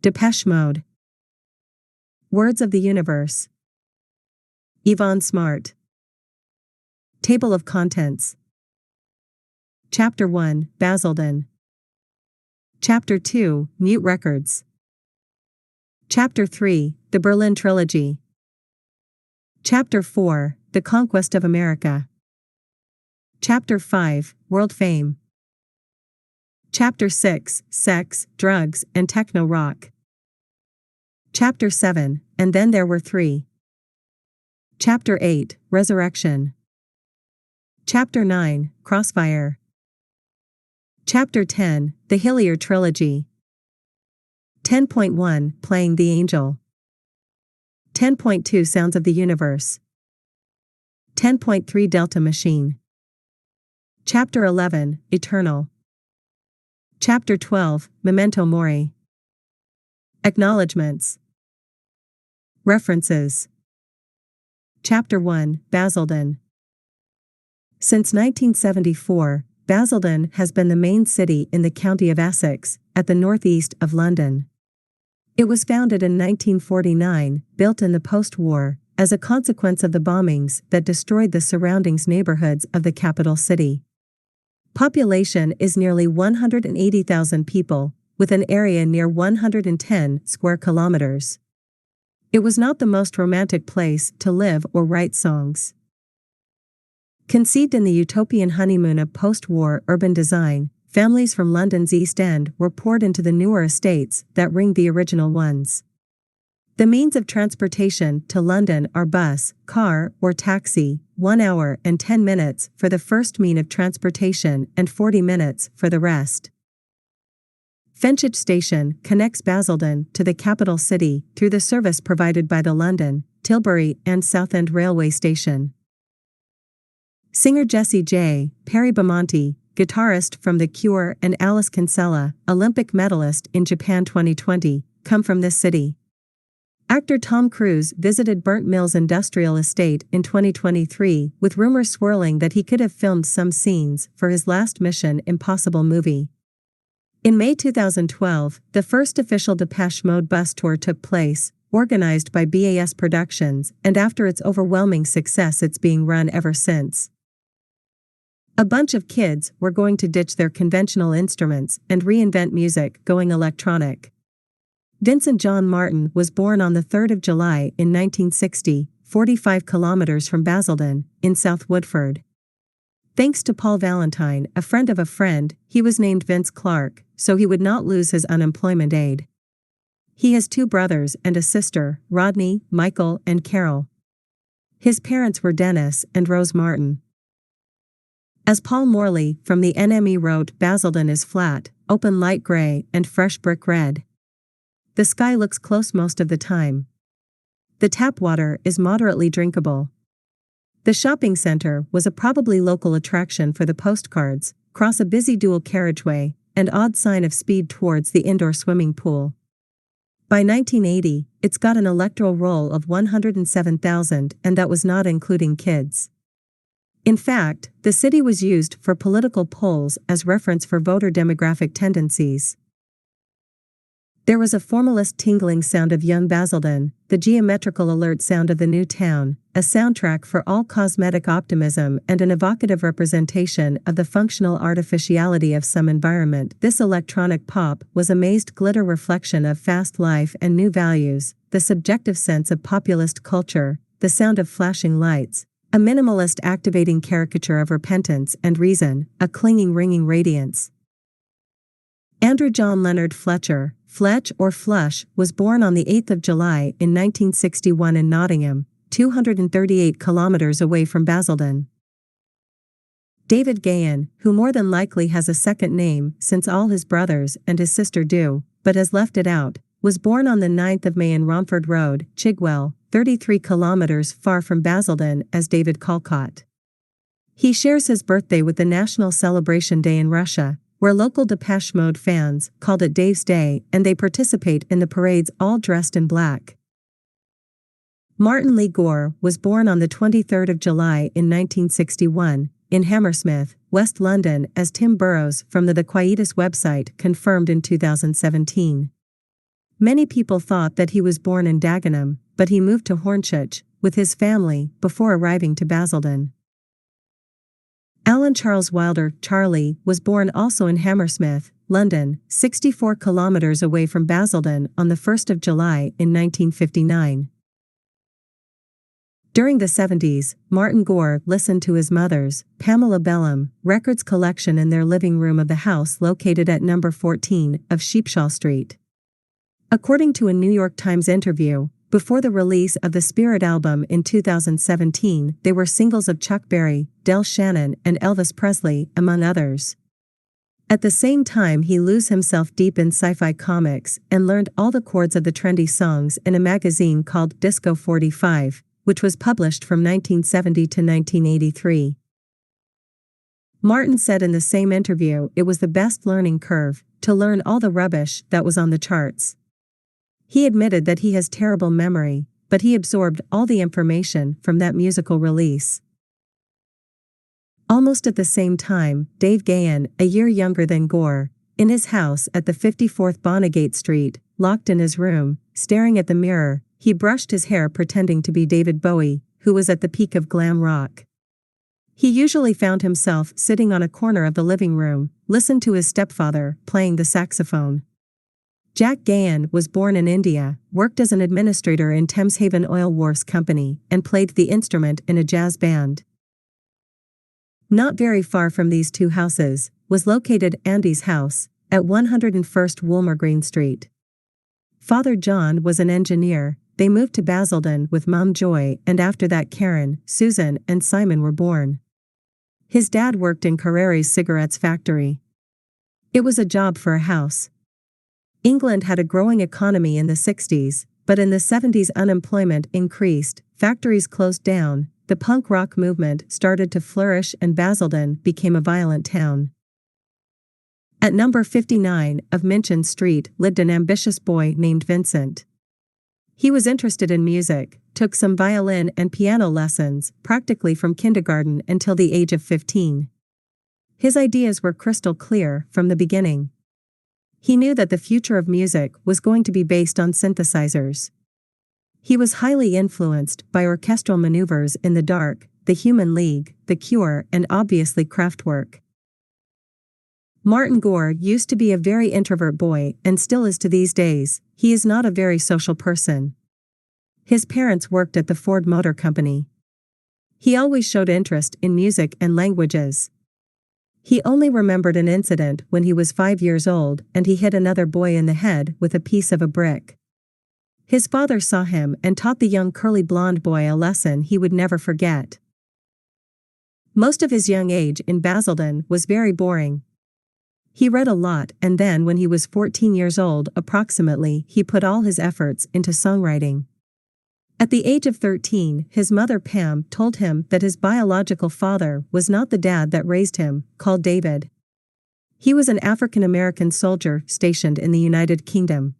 Depeche Mode. Words of the Universe. Yvonne Smart. Table of Contents. Chapter 1, Basildon. Chapter 2, Mute Records. Chapter 3, The Berlin Trilogy. Chapter 4, The Conquest of America. Chapter 5, World Fame. Chapter 6, Sex, Drugs, and Techno Rock. Chapter 7, And Then There Were Three. Chapter 8, Resurrection. Chapter 9, Crossfire. Chapter 10, The Hillier Trilogy. 10.1, Playing the Angel. 10.2, Sounds of the Universe. 10.3, Delta Machine. Chapter 11, Eternal. Chapter 12, Memento Mori. Acknowledgements. References. Chapter 1, Basildon. Since 1974, Basildon has been the main city in the county of Essex, at the northeast of London. It was founded in 1949, built in the post-war, as a consequence of the bombings that destroyed the surrounding neighborhoods of the capital city. Population is nearly 180,000 people, with an area near 110 square kilometers. It was not the most romantic place to live or write songs. Conceived in the utopian honeymoon of post-war urban design, families from London's East End were poured into the newer estates that ringed the original ones. The means of transportation to London are bus, car, or taxi, 1 hour and 10 minutes for the first mean of transportation and 40 minutes for the rest. Fenchurch Station connects Basildon to the capital city through the service provided by the London, Tilbury and Southend Railway Station. Singer Jessie J. Perry Bamonte, guitarist from The Cure, and Alice Kinsella, Olympic medalist in Japan 2020, come from this city. Actor Tom Cruise visited Burnt Mills Industrial Estate in 2023, with rumors swirling that he could have filmed some scenes for his last Mission Impossible movie. In May 2012, the first official Depeche Mode bus tour took place, organized by BAS Productions, and after its overwhelming success it's being run ever since. A bunch of kids were going to ditch their conventional instruments and reinvent music going electronic. Vincent John Martin was born on the 3rd of July in 1960, 45 kilometers from Basildon, in South Woodford. Thanks to Paul Valentine, a friend of a friend, he was named Vince Clark, so he would not lose his unemployment aid. He has 2 brothers and a sister, Rodney, Michael, and Carol. His parents were Dennis and Rose Martin. As Paul Morley from the NME wrote, Basildon is flat, open light gray and fresh brick red. The sky looks close most of the time. The tap water is moderately drinkable. The shopping center was a probably local attraction for the postcards, cross a busy dual carriageway, and odd sign of speed towards the indoor swimming pool. By 1980, it's got an electoral roll of 107,000, and that was not including kids. In fact, the city was used for political polls as reference for voter demographic tendencies. There was a formalist tingling sound of young Basildon, the geometrical alert sound of the new town, a soundtrack for all cosmetic optimism and an evocative representation of the functional artificiality of some environment. This electronic pop was a mazed glitter reflection of fast life and new values, the subjective sense of populist culture, the sound of flashing lights, a minimalist activating caricature of repentance and reason, a clinging ringing radiance. Andrew John Leonard Fletcher, Fletch or Flush, was born on the 8th of July in 1961 in Nottingham, 238 kilometers away from Basildon. David Gahan, who more than likely has a second name since all his brothers and his sister do, but has left it out, was born on the 9th of May in Romford Road, Chigwell, 33 kilometers far from Basildon, as David Colcott. He shares his birthday with the National Celebration Day in Russia, where local Depeche Mode fans called it Dave's Day, and they participate in the parades all dressed in black. Martin Lee Gore was born on the 23rd of July in 1961, in Hammersmith, West London, as Tim Burrows from the Quietus website confirmed in 2017. Many people thought that he was born in Dagenham, but he moved to Hornchurch with his family before arriving to Basildon. Alan Charles Wilder, Charlie, was born also in Hammersmith, London, 64 kilometers away from Basildon on the 1st of July in 1959. During the 70s, Martin Gore listened to his mother's, Pamela Bellum, records collection in their living room of the house located at number 14 of Sheepshaw Street. According to a New York Times interview, before the release of the Spirit album in 2017, they were singles of Chuck Berry, Del Shannon, and Elvis Presley, among others. At the same time, he lose himself deep in sci-fi comics and learned all the chords of the trendy songs in a magazine called Disco 45, which was published from 1970 to 1983. Martin said in the same interview it was the best learning curve, to learn all the rubbish that was on the charts. He admitted that he has terrible memory, but he absorbed all the information from that musical release. Almost at the same time, Dave Gahan, a year younger than Gore, in his house at the 54th Bonnegate Street, locked in his room, staring at the mirror, he brushed his hair pretending to be David Bowie, who was at the peak of glam rock. He usually found himself sitting on a corner of the living room, listened to his stepfather playing the saxophone. Jack Gahan was born in India, worked as an administrator in Thameshaven Oil Wharves Company, and played the instrument in a jazz band. Not very far from these two houses was located Andy's house, at 101st Woolmer Green Street. Father John was an engineer. They moved to Basildon with Mom Joy, and after that Karen, Susan, and Simon were born. His dad worked in Carreri's cigarettes factory. It was a job for a house. England had a growing economy in the 60s, but in the 70s unemployment increased, factories closed down, the punk rock movement started to flourish and Basildon became a violent town. At number 59 of Minchin Street lived an ambitious boy named Vincent. He was interested in music, took some violin and piano lessons, practically from kindergarten until the age of 15. His ideas were crystal clear from the beginning. He knew that the future of music was going to be based on synthesizers. He was highly influenced by orchestral maneuvers in the dark, the Human League, The Cure, and obviously Kraftwerk. Martin Gore used to be a very introvert boy and still is to these days. He is not a very social person. His parents worked at the Ford Motor Company. He always showed interest in music and languages. He only remembered an incident when he was 5 years old and he hit another boy in the head with a piece of a brick. His father saw him and taught the young curly blonde boy a lesson he would never forget. Most of his young age in Basildon was very boring. He read a lot and then when he was 14 years old approximately he put all his efforts into songwriting. At the age of 13, his mother Pam told him that his biological father was not the dad that raised him, called David. He was an African-American soldier stationed in the United Kingdom.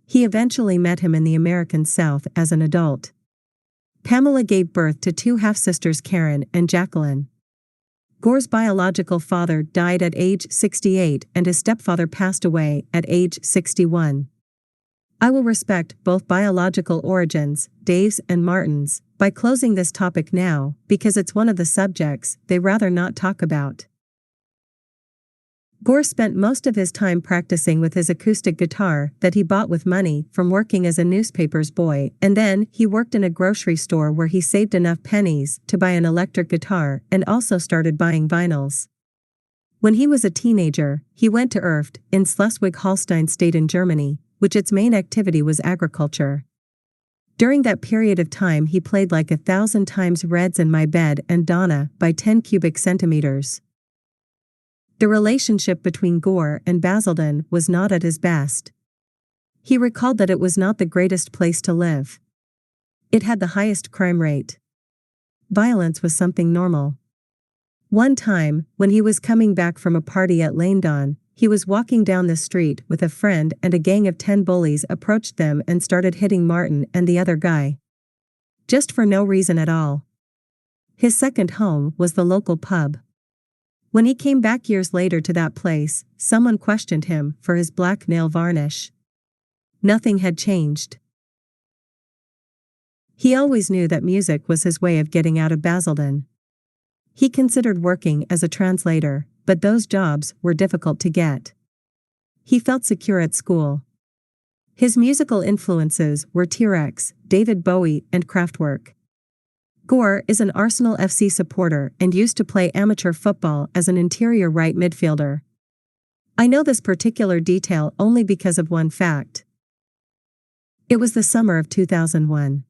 He eventually met him in the American South as an adult. Pamela gave birth to two half-sisters Karen and Jacqueline. Gore's biological father died at age 68 and his stepfather passed away at age 61. I will respect both biological origins, Dave's and Martin's, by closing this topic now, because it's one of the subjects they rather not talk about. Gore spent most of his time practicing with his acoustic guitar that he bought with money from working as a newspaper's boy, and then he worked in a grocery store where he saved enough pennies to buy an electric guitar and also started buying vinyls. When he was a teenager, he went to Erft, in Schleswig-Holstein state in Germany, which its main activity was agriculture. During that period of time he played like 1,000 times Reds in My Bed and Donna by 10 cubic centimeters. The relationship between Gore and Basildon was not at his best. He recalled that it was not the greatest place to live. It had the highest crime rate. Violence was something normal. One time, when he was coming back from a party at Landon, he was walking down the street with a friend and a gang of 10 bullies approached them and started hitting Martin and the other guy. Just for no reason at all. His second home was the local pub. When he came back years later to that place, someone questioned him for his black nail varnish. Nothing had changed. He always knew that music was his way of getting out of Basildon. He considered working as a translator, but those jobs were difficult to get. He felt secure at school. His musical influences were T-Rex, David Bowie, and Kraftwerk. Gore is an Arsenal FC supporter and used to play amateur football as an interior right midfielder. I know this particular detail only because of one fact. It was the summer of 2001.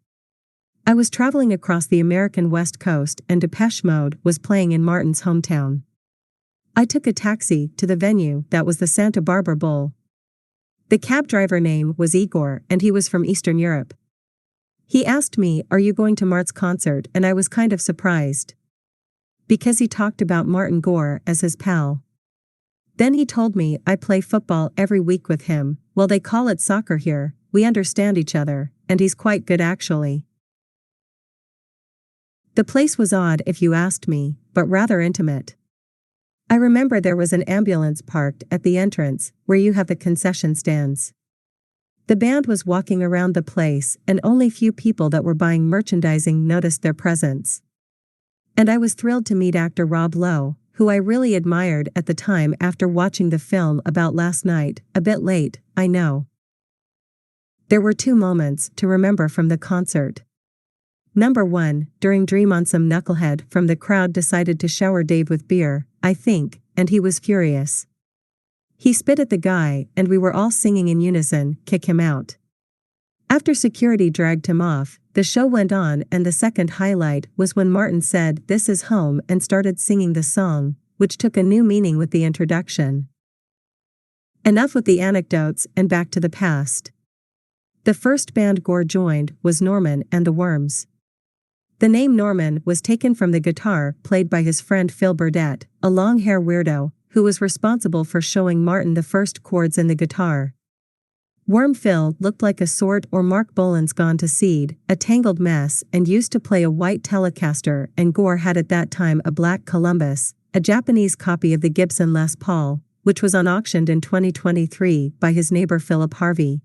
I was traveling across the American West Coast and Depeche Mode was playing in Martin's hometown. I took a taxi to the venue that was the Santa Barbara Bowl. The cab driver name was Igor and he was from Eastern Europe. He asked me, "Are you going to Mart's concert?" and I was kind of surprised. Because he talked about Martin Gore as his pal. Then he told me I play football every week with him. Well, they call it soccer here, we understand each other, and he's quite good actually. The place was odd if you asked me, but rather intimate. I remember there was an ambulance parked at the entrance, where you have the concession stands. The band was walking around the place and only few people that were buying merchandising noticed their presence. And I was thrilled to meet actor Rob Lowe, who I really admired at the time after watching the film about last night, a bit late, I know. There were two moments to remember from the concert. Number 1, during Dream On, some knucklehead from the crowd decided to shower Dave with beer, I think, and he was furious. He spit at the guy and we were all singing in unison, "Kick him out." After security dragged him off, the show went on and the second highlight was when Martin said, "This is home," and started singing the song, which took a new meaning with the introduction. Enough with the anecdotes and back to the past. The first band Gore joined was Norman and the Worms. The name Norman was taken from the guitar played by his friend Phil Burdett, a long-hair weirdo, who was responsible for showing Martin the first chords in the guitar. Worm Phil looked like a sort or Mark Bolan's Gone to Seed, a tangled mess, and used to play a white Telecaster, and Gore had at that time a black Columbus, a Japanese copy of the Gibson Les Paul, which was on auctioned in 2023 by his neighbor Philip Harvey.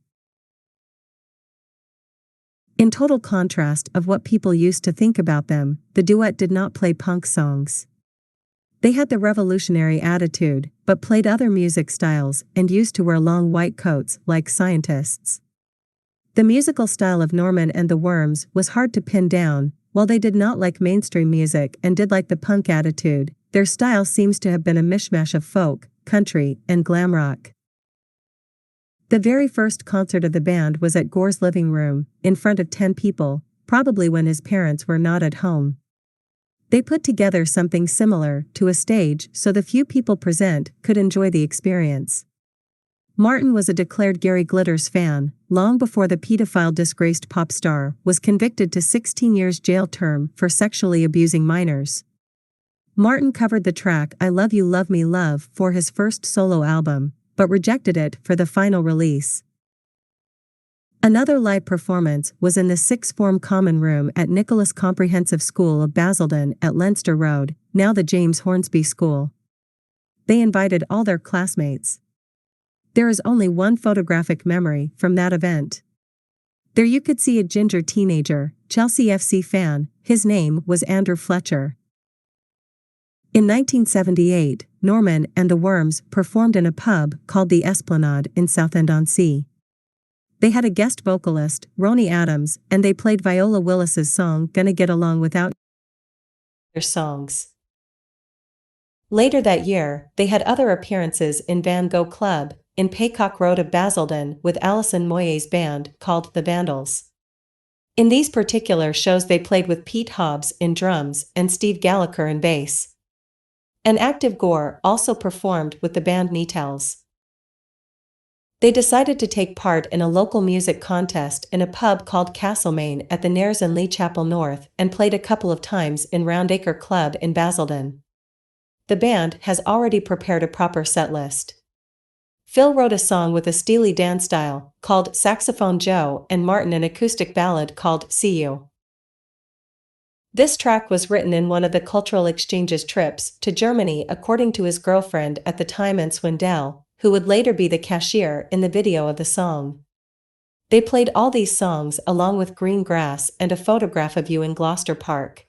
In total contrast of what people used to think about them, the duet did not play punk songs. They had the revolutionary attitude, but played other music styles and used to wear long white coats like scientists. The musical style of Norman and the Worms was hard to pin down. While they did not like mainstream music and did like the punk attitude, their style seems to have been a mishmash of folk, country, and glam rock. The very first concert of the band was at Gore's living room, in front of 10 people, probably when his parents were not at home. They put together something similar to a stage so the few people present could enjoy the experience. Martin was a declared Gary Glitters fan, long before the pedophile disgraced pop star was convicted to 16 years jail term for sexually abusing minors. Martin covered the track "I Love You Love Me Love" for his first solo album, but rejected it for the final release. Another live performance was in the Sixth Form Common Room at Nicholas Comprehensive School of Basildon at Leinster Road, now the James Hornsby School. They invited all their classmates. There is only one photographic memory from that event. There you could see a ginger teenager, Chelsea FC fan, his name was Andrew Fletcher. In 1978, Norman and the Worms performed in a pub called the Esplanade in Southend-on-Sea. They had a guest vocalist, Ronnie Adams, and they played Viola Willis's song "Gonna Get Along Without" their songs. Later that year, they had other appearances in Van Gogh Club, in Paycock Road of Basildon with Alison Moyet's band called The Vandals. In these particular shows they played with Pete Hobbs in drums and Steve Gallagher in bass. An active Gore also performed with the band Neatels. They decided to take part in a local music contest in a pub called Castlemaine at the Nares in Lee Chapel North and played a couple of times in Roundacre Club in Basildon. The band has already prepared a proper set list. Phil wrote a song with a Steely Dan style called Saxophone Joe and Martin an acoustic ballad called See You. This track was written in one of the cultural exchanges trips to Germany according to his girlfriend at the time Anne Swindell, who would later be the cashier in the video of the song. They played all these songs along with green grass and a photograph of you in Gloucester Park.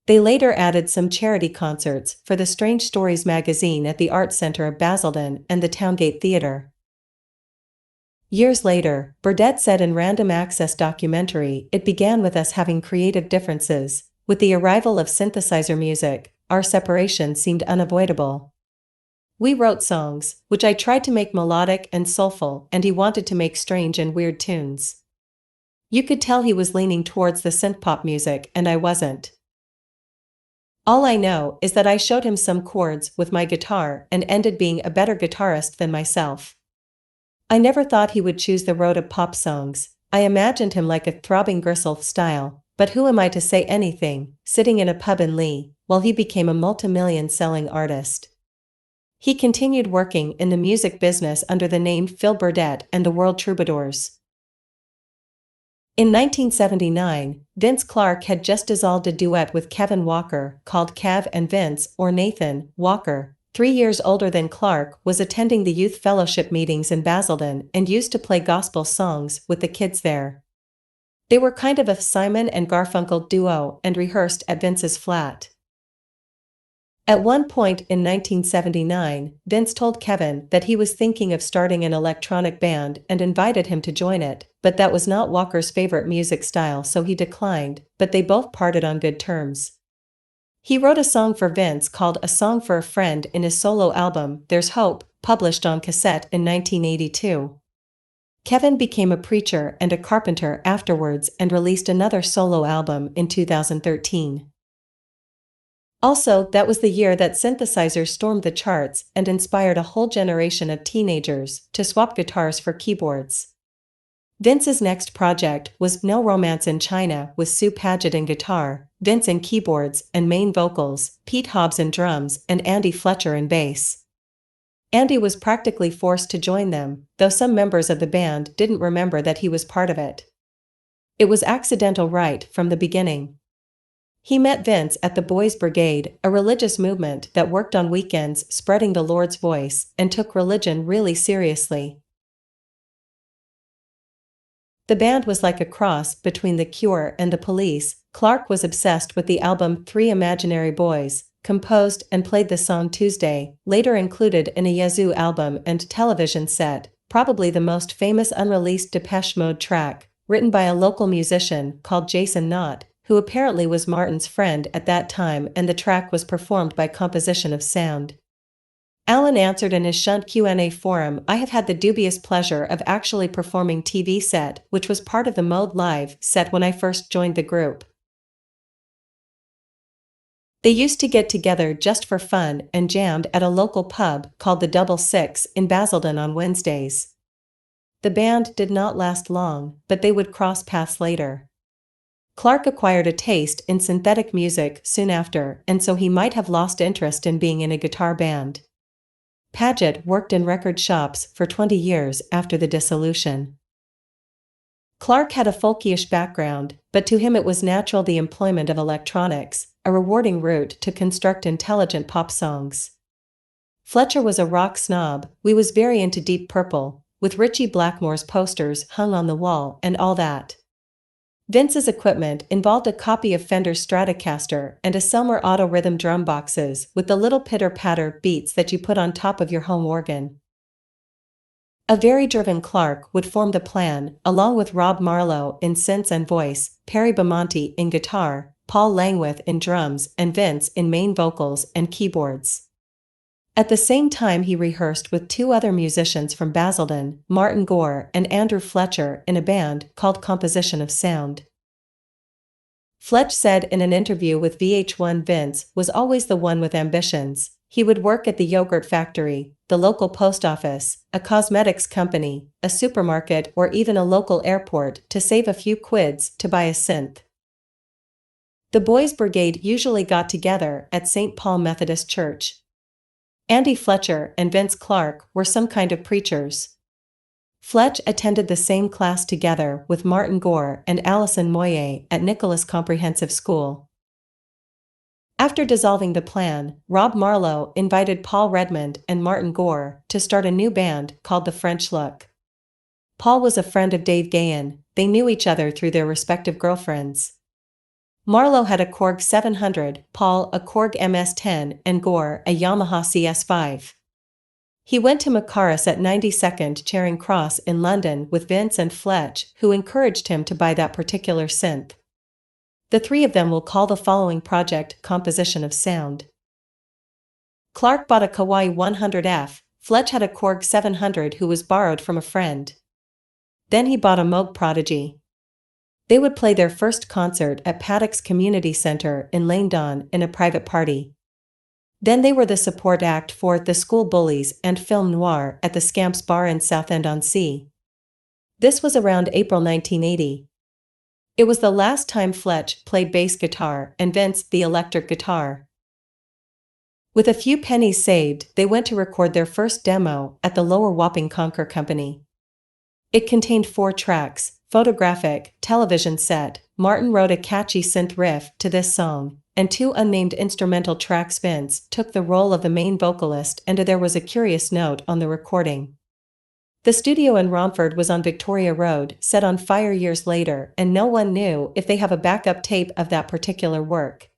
They later added some charity concerts for the Strange Stories magazine at the Arts Centre of Basildon and the Towngate Theatre. Years later, Burdett said in Random Access documentary, "It began with us having creative differences. With the arrival of synthesizer music, our separation seemed unavoidable. We wrote songs, which I tried to make melodic and soulful, and he wanted to make strange and weird tunes. You could tell he was leaning towards the synthpop music and I wasn't. All I know is that I showed him some chords with my guitar and ended being a better guitarist than myself. I never thought he would choose the road of pop songs. I imagined him like a throbbing gristle style, but who am I to say anything, sitting in a pub in Lee, while he became a multi-million selling artist." He continued working in the music business under the name Phil Burdett and the World Troubadours. In 1979, Vince Clarke had just dissolved a duet with Kevin Walker called Cav and Vince, or Nathan. Walker, 3 years older than Clarke, was attending the youth fellowship meetings in Basildon and used to play gospel songs with the kids there. They were kind of a Simon and Garfunkel duo and rehearsed at Vince's flat. At one point in 1979, Vince told Kevin that he was thinking of starting an electronic band and invited him to join it, but that was not Walker's favorite music style, so he declined, but they both parted on good terms. He wrote a song for Vince called A Song for a Friend in his solo album, There's Hope, published on cassette in 1982. Kevin became a preacher and a carpenter afterwards and released another solo album in 2013. Also, that was the year that synthesizers stormed the charts and inspired a whole generation of teenagers to swap guitars for keyboards. Vince's next project was No Romance in China with Sue Padgett in guitar, Vince in keyboards and main vocals, Pete Hobbs in drums, and Andy Fletcher in bass. Andy was practically forced to join them, though some members of the band didn't remember that he was part of it. It was accidental right from the beginning. He met Vince at the Boys Brigade, a religious movement that worked on weekends spreading the Lord's voice and took religion really seriously. The band was like a cross between The Cure and The Police. Clarke was obsessed with the album Three Imaginary Boys, composed and played the song Tuesday, later included in a Yazoo album and television set, probably the most famous unreleased Depeche Mode track, written by a local musician called Jason Knott, who apparently was Martin's friend at that time, and the track was performed by Composition of Sound. Alan answered in his Shunt Q&A forum, "I have had the dubious pleasure of actually performing TV set, which was part of the Mode Live set when I first joined the group. They used to get together just for fun and jammed at a local pub called the Double Six in Basildon on Wednesdays. The band did not last long, but they would cross paths later." Clarke acquired a taste in synthetic music soon after, and so he might have lost interest in being in a guitar band. Padgett worked in record shops for 20 years after the dissolution. Clarke had a folkish background, but to him it was natural the employment of electronics, a rewarding route to construct intelligent pop songs. Fletcher was a rock snob. We was very into Deep Purple, with Ritchie Blackmore's posters hung on the wall and all that. Vince's equipment involved a copy of Fender's Stratocaster and a Selmer Auto Rhythm drum boxes with the little pitter-patter beats that you put on top of your home organ. A very driven Clarke would form the plan, along with Rob Marlowe in synths and voice, Perry Beaumonti in guitar, Paul Langworth in drums, and Vince in main vocals and keyboards. At the same time he rehearsed with 2 other musicians from Basildon, Martin Gore and Andrew Fletcher, in a band called Composition of Sound. Fletch said in an interview with VH1 Vince was always the one with ambitions. He would work at the yogurt factory, the local post office, a cosmetics company, a supermarket, or even a local airport to save a few quids to buy a synth. The Boys Brigade usually got together at St. Paul Methodist Church. Andy Fletcher and Vince Clarke were some kind of preachers. Fletch attended the same class together with Martin Gore and Alison Moyer at Nicholas Comprehensive School. After dissolving the plan, Rob Marlowe invited Paul Redmond and Martin Gore to start a new band called The French Look. Paul was a friend of Dave Gahan. They knew each other through their respective girlfriends. Marlowe had a Korg 700, Paul a Korg MS-10, and Gore a Yamaha CS5. He went to Macaris at 92nd Charing Cross in London with Vince and Fletch, who encouraged him to buy that particular synth. The three of them will call the following project Composition of Sound. Clark bought a Kawai 100F, Fletch had a Korg 700 who was borrowed from a friend. Then he bought a Moog Prodigy. They would play their first concert at Paddock's Community Centre in Laindon in a private party. Then they were the support act for The School Bullies and Film Noir at the Scamps Bar in Southend-on-Sea. This was around April 1980. It was the last time Fletch played bass guitar and Vince the electric guitar. With a few pennies saved, they went to record their first demo at the Lower Wapping Conquer Company. It contained 4 tracks, photographic, television set. Martin wrote a catchy synth riff to this song, and 2 unnamed instrumental tracks. Vince took the role of the main vocalist, and there was a curious note on the recording. The studio in Romford was on Victoria Road, set on fire years later, and no one knew if they have a backup tape of that particular work.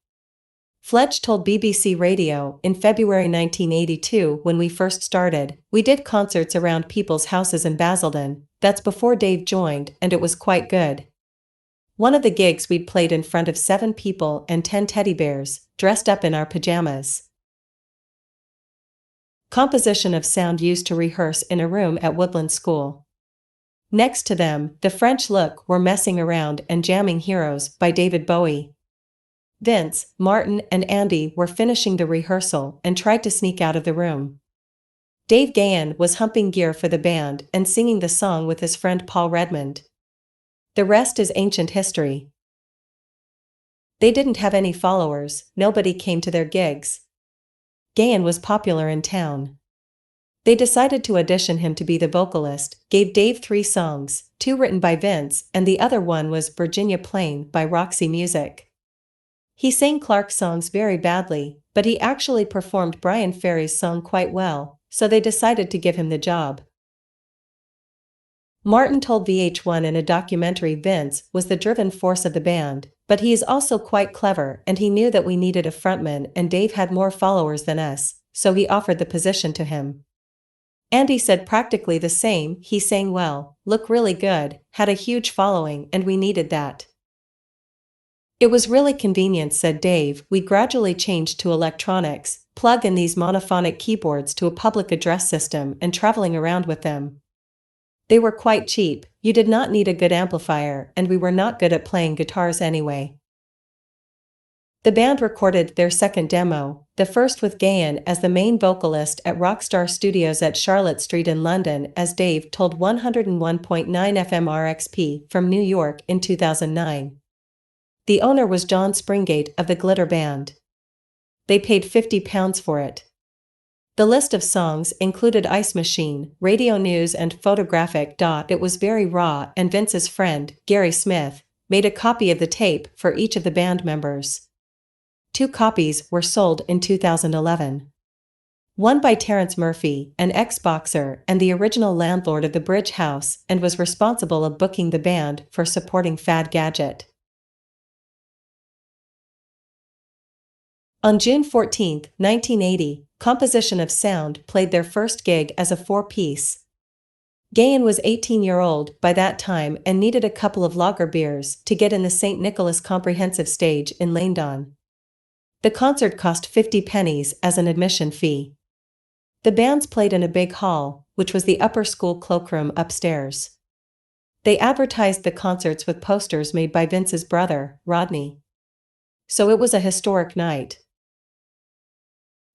Fletch told BBC Radio in February 1982, when we first started, we did concerts around people's houses in Basildon. That's before Dave joined, and it was quite good. One of the gigs we'd played in front of 7 people and 10 teddy bears, dressed up in our pajamas. Composition of Sound used to rehearse in a room at Woodland School. Next to them, the French Look were messing around and jamming Heroes by David Bowie. Vince, Martin, and Andy were finishing the rehearsal and tried to sneak out of the room. Dave Gahan was humping gear for the band and singing the song with his friend Paul Redmond. The rest is ancient history. They didn't have any followers, nobody came to their gigs. Gahan was popular in town. They decided to audition him to be the vocalist, gave Dave 3 songs, 2 written by Vince, and the other one was Virginia Plain by Roxy Music. He sang Clark's songs very badly, but he actually performed Brian Ferry's song quite well, so they decided to give him the job. Martin told VH1 in a documentary Vince was the driven force of the band, but he is also quite clever and he knew that we needed a frontman and Dave had more followers than us, so he offered the position to him. Andy said practically the same, he sang well, looked really good, had a huge following, and we needed that. It was really convenient, said Dave. We gradually changed to electronics, plug in these monophonic keyboards to a public address system and traveling around with them. They were quite cheap, you did not need a good amplifier, and we were not good at playing guitars anyway. The band recorded their second demo, the first with Gahan as the main vocalist at Rockstar Studios at Charlotte Street in London, as Dave told 101.9 FM RXP from New York in 2009. The owner was John Springate of the Glitter Band. They paid £50 for it. The list of songs included Ice Machine, Radio News and Photographic. It was very raw, and Vince's friend, Gary Smith, made a copy of the tape for each of the band members. 2 copies were sold in 2011. One by Terence Murphy, an ex-boxer and the original landlord of the Bridge House, and was responsible of booking the band for supporting Fad Gadget. On June 14, 1980, Composition of Sound played their first gig as a 4-piece. Gahan was 18-year-old by that time and needed a couple of lager beers to get in the St. Nicholas Comprehensive Stage in Laindon. The concert cost 50 pennies as an admission fee. The bands played in a big hall, which was the upper school cloakroom upstairs. They advertised the concerts with posters made by Vince's brother, Rodney. So it was a historic night.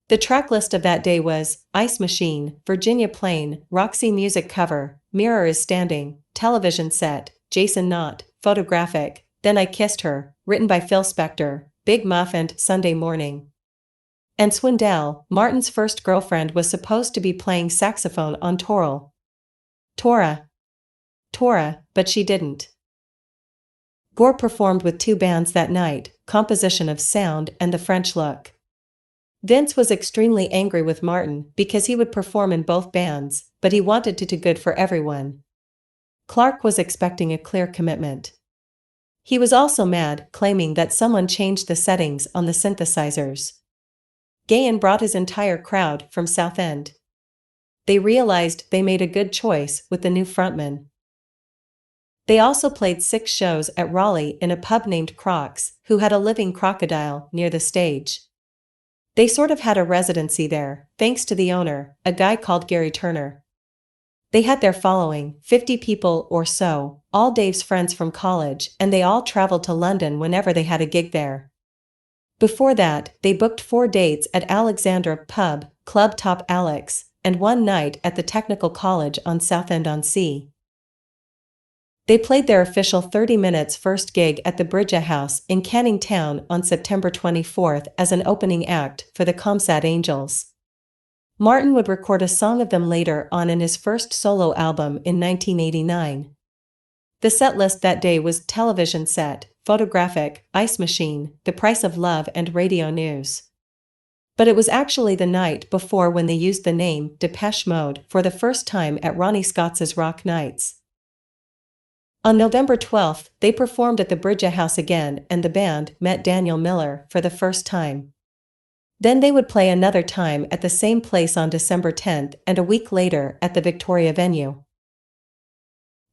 The track list of that day was Ice Machine, Virginia Plain, Roxy Music cover, Mirror is Standing, Television Set, Jason Knott, Photographic, Then I Kissed Her, written by Phil Spector, Big Muff and Sunday Morning. And Swindell, Martin's first girlfriend, was supposed to be playing saxophone on Tora, but she didn't. Gore performed with 2 bands that night, Composition of Sound and The French Look. Vince was extremely angry with Martin because he would perform in both bands, but he wanted to do good for everyone. Clark was expecting a clear commitment. He was also mad, claiming that someone changed the settings on the synthesizers. Gahan brought his entire crowd from Southend. They realized they made a good choice with the new frontman. They also played 6 shows at Raleigh in a pub named Croc's, who had a living crocodile near the stage. They sort of had a residency there, thanks to the owner, a guy called Gary Turner. They had their following, 50 people or so, all Dave's friends from college, and they all traveled to London whenever they had a gig there. Before that, they booked 4 dates at Alexandra Pub, Club Top Alex, and 1 night at the Technical College on Southend-on-Sea. They played their official 30 minutes first gig at the Bridge House in Canning Town on September 24 as an opening act for the Comsat Angels. Martin would record a song of them later on in his first solo album in 1989. The set list that day was Television Set, Photographic, Ice Machine, The Price of Love and Radio News. But it was actually the night before when they used the name Depeche Mode for the first time at Ronnie Scott's Rock Nights. On November 12, they performed at the Bridge House again and the band met Daniel Miller for the first time. Then they would play another time at the same place on December 10 and a week later at the Victoria venue.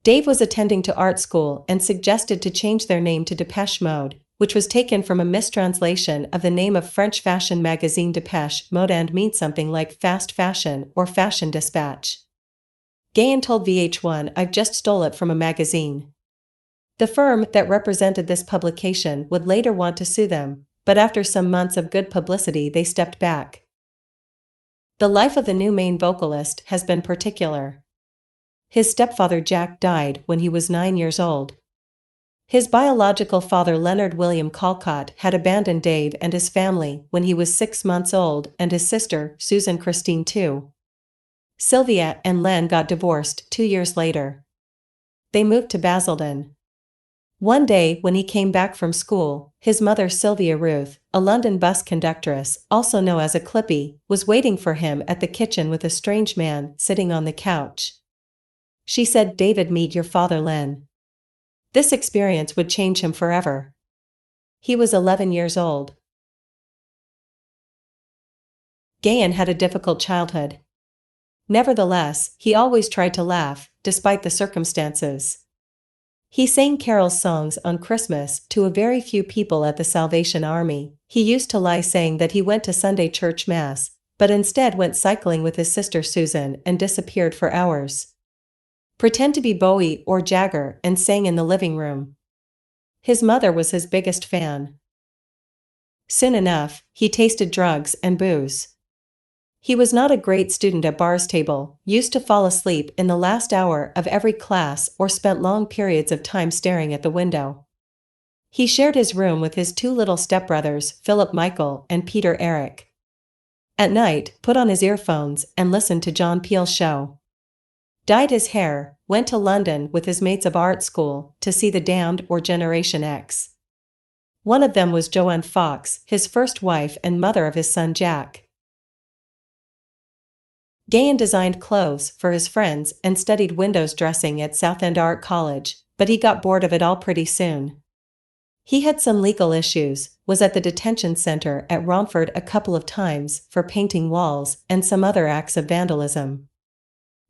Dave was attending to art school and suggested to change their name to Depeche Mode, which was taken from a mistranslation of the name of French fashion magazine Depeche Mode and means something like fast fashion or fashion dispatch. Gahan told VH1, "I've just stole it from a magazine." The firm that represented this publication would later want to sue them, but after some months of good publicity they stepped back. The life of the new main vocalist has been particular. His stepfather Jack died when he was 9 years old. His biological father Leonard William Calcott had abandoned Dave and his family when he was 6 months old, and his sister, Susan Christine too. Sylvia and Len got divorced 2 years later. They moved to Basildon. One day when he came back from school, his mother Sylvia Ruth, a London bus conductress, also known as a Clippy, was waiting for him at the kitchen with a strange man sitting on the couch. She said, "David, meet your father Len." This experience would change him forever. He was 11 years old. Gahan had a difficult childhood. Nevertheless, he always tried to laugh, despite the circumstances. He sang carol songs on Christmas to a very few people at the Salvation Army. He used to lie saying that he went to Sunday church mass, but instead went cycling with his sister Susan and disappeared for hours. Pretend to be Bowie or Jagger and sang in the living room. His mother was his biggest fan. Soon enough, he tasted drugs and booze. He was not a great student at bar's table, used to fall asleep in the last hour of every class or spent long periods of time staring at the window. He shared his room with his 2 little stepbrothers, Philip Michael and Peter Eric. At night, put on his earphones and listened to John Peel's show. Dyed his hair, went to London with his mates of art school to see The Damned or Generation X. One of them was Joanne Fox, his first wife and mother of his son Jack. Gahan designed clothes for his friends and studied windows dressing at Southend Art College, but he got bored of it all pretty soon. He had some legal issues, was at the detention center at Romford a couple of times for painting walls and some other acts of vandalism.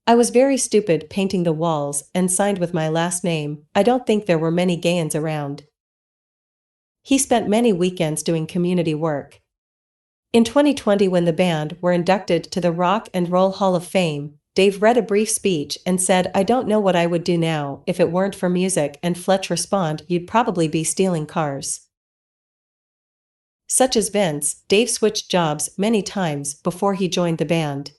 "I was very stupid painting the walls and signed with my last name. I don't think there were many Gahans around." He spent many weekends doing community work. In 2020, when the band were inducted to the Rock and Roll Hall of Fame, Dave read a brief speech and said, "I don't know what I would do now if it weren't for music," and Fletch responded, "You'd probably be stealing cars." Such as Vince, Dave switched jobs many times before he joined the band.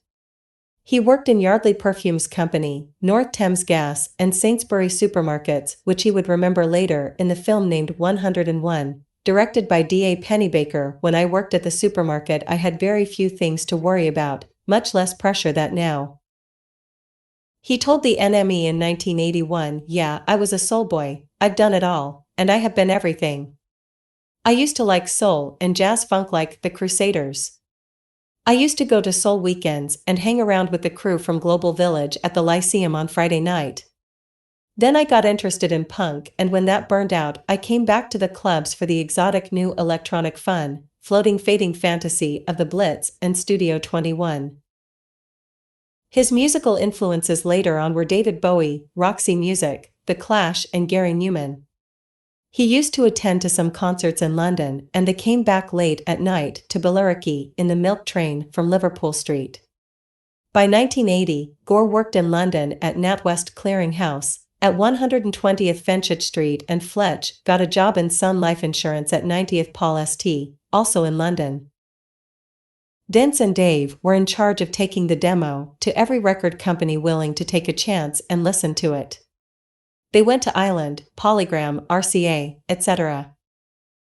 He worked in Yardley Perfumes Company, North Thames Gas, and Sainsbury Supermarkets, which he would remember later in the film named 101. Directed by D.A. Pennebaker. "When I worked at the supermarket, I had very few things to worry about, much less pressure than now." He told the NME in 1981, "Yeah, I was a soul boy, I've done it all, and I have been everything. I used to like soul and jazz funk like the Crusaders. I used to go to soul weekends and hang around with the crew from Global Village at the Lyceum on Friday night. Then I got interested in punk, and when that burned out, I came back to the clubs for the exotic new electronic fun, floating fading fantasy of the Blitz and Studio 21. His musical influences later on were David Bowie, Roxy Music, The Clash and Gary Numan. He used to attend to some concerts in London, and they came back late at night to Billericay in the milk train from Liverpool Street. By 1980, Gore worked in London at NatWest Clearing House at 120th Fenchurch Street, and Fletch got a job in Sun Life Insurance at 90th Paul St, also in London. Dance and Dave were in charge of taking the demo to every record company willing to take a chance and listen to it. They went to Island, Polygram, RCA, etc.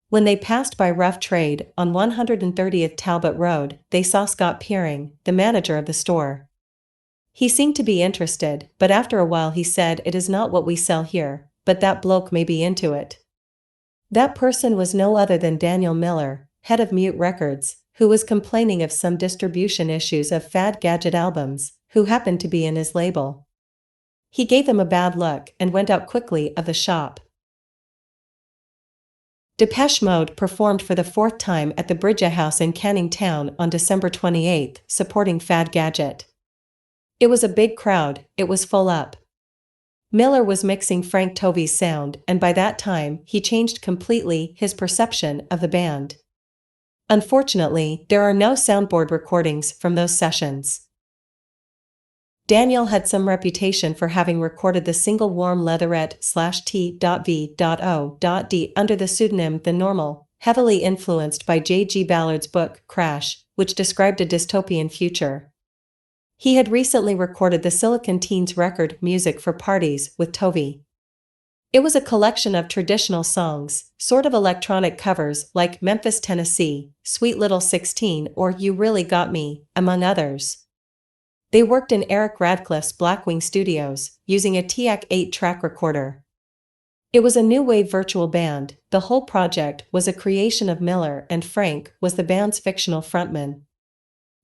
When they passed by Rough Trade on 130th Talbot Road, they saw Scott Peering, the manager of the store. He seemed to be interested, but after a while he said, "It is not what we sell here, but that bloke may be into it." That person was no other than Daniel Miller, head of Mute Records, who was complaining of some distribution issues of Fad Gadget albums, who happened to be in his label. He gave them a bad look and went out quickly of the shop. Depeche Mode performed for the fourth time at the Bridge House in Canning Town on December 28, supporting Fad Gadget. It was a big crowd, it was full up. Miller was mixing Frank Tovey's sound, and by that time, he changed completely his perception of the band. Unfortunately, there are no soundboard recordings from those sessions. Daniel had some reputation for having recorded the single Warm Leatherette/T.V.O.D under the pseudonym The Normal, heavily influenced by J.G. Ballard's book, Crash, which described a dystopian future. He had recently recorded the Silicon Teens record Music for Parties with Tovey. It was a collection of traditional songs, sort of electronic covers like Memphis, Tennessee, Sweet Little 16 or You Really Got Me, among others. They worked in Eric Radcliffe's Blackwing Studios, using a TIAC 8-track recorder. It was a new wave virtual band. The whole project was a creation of Miller, and Frank was the band's fictional frontman.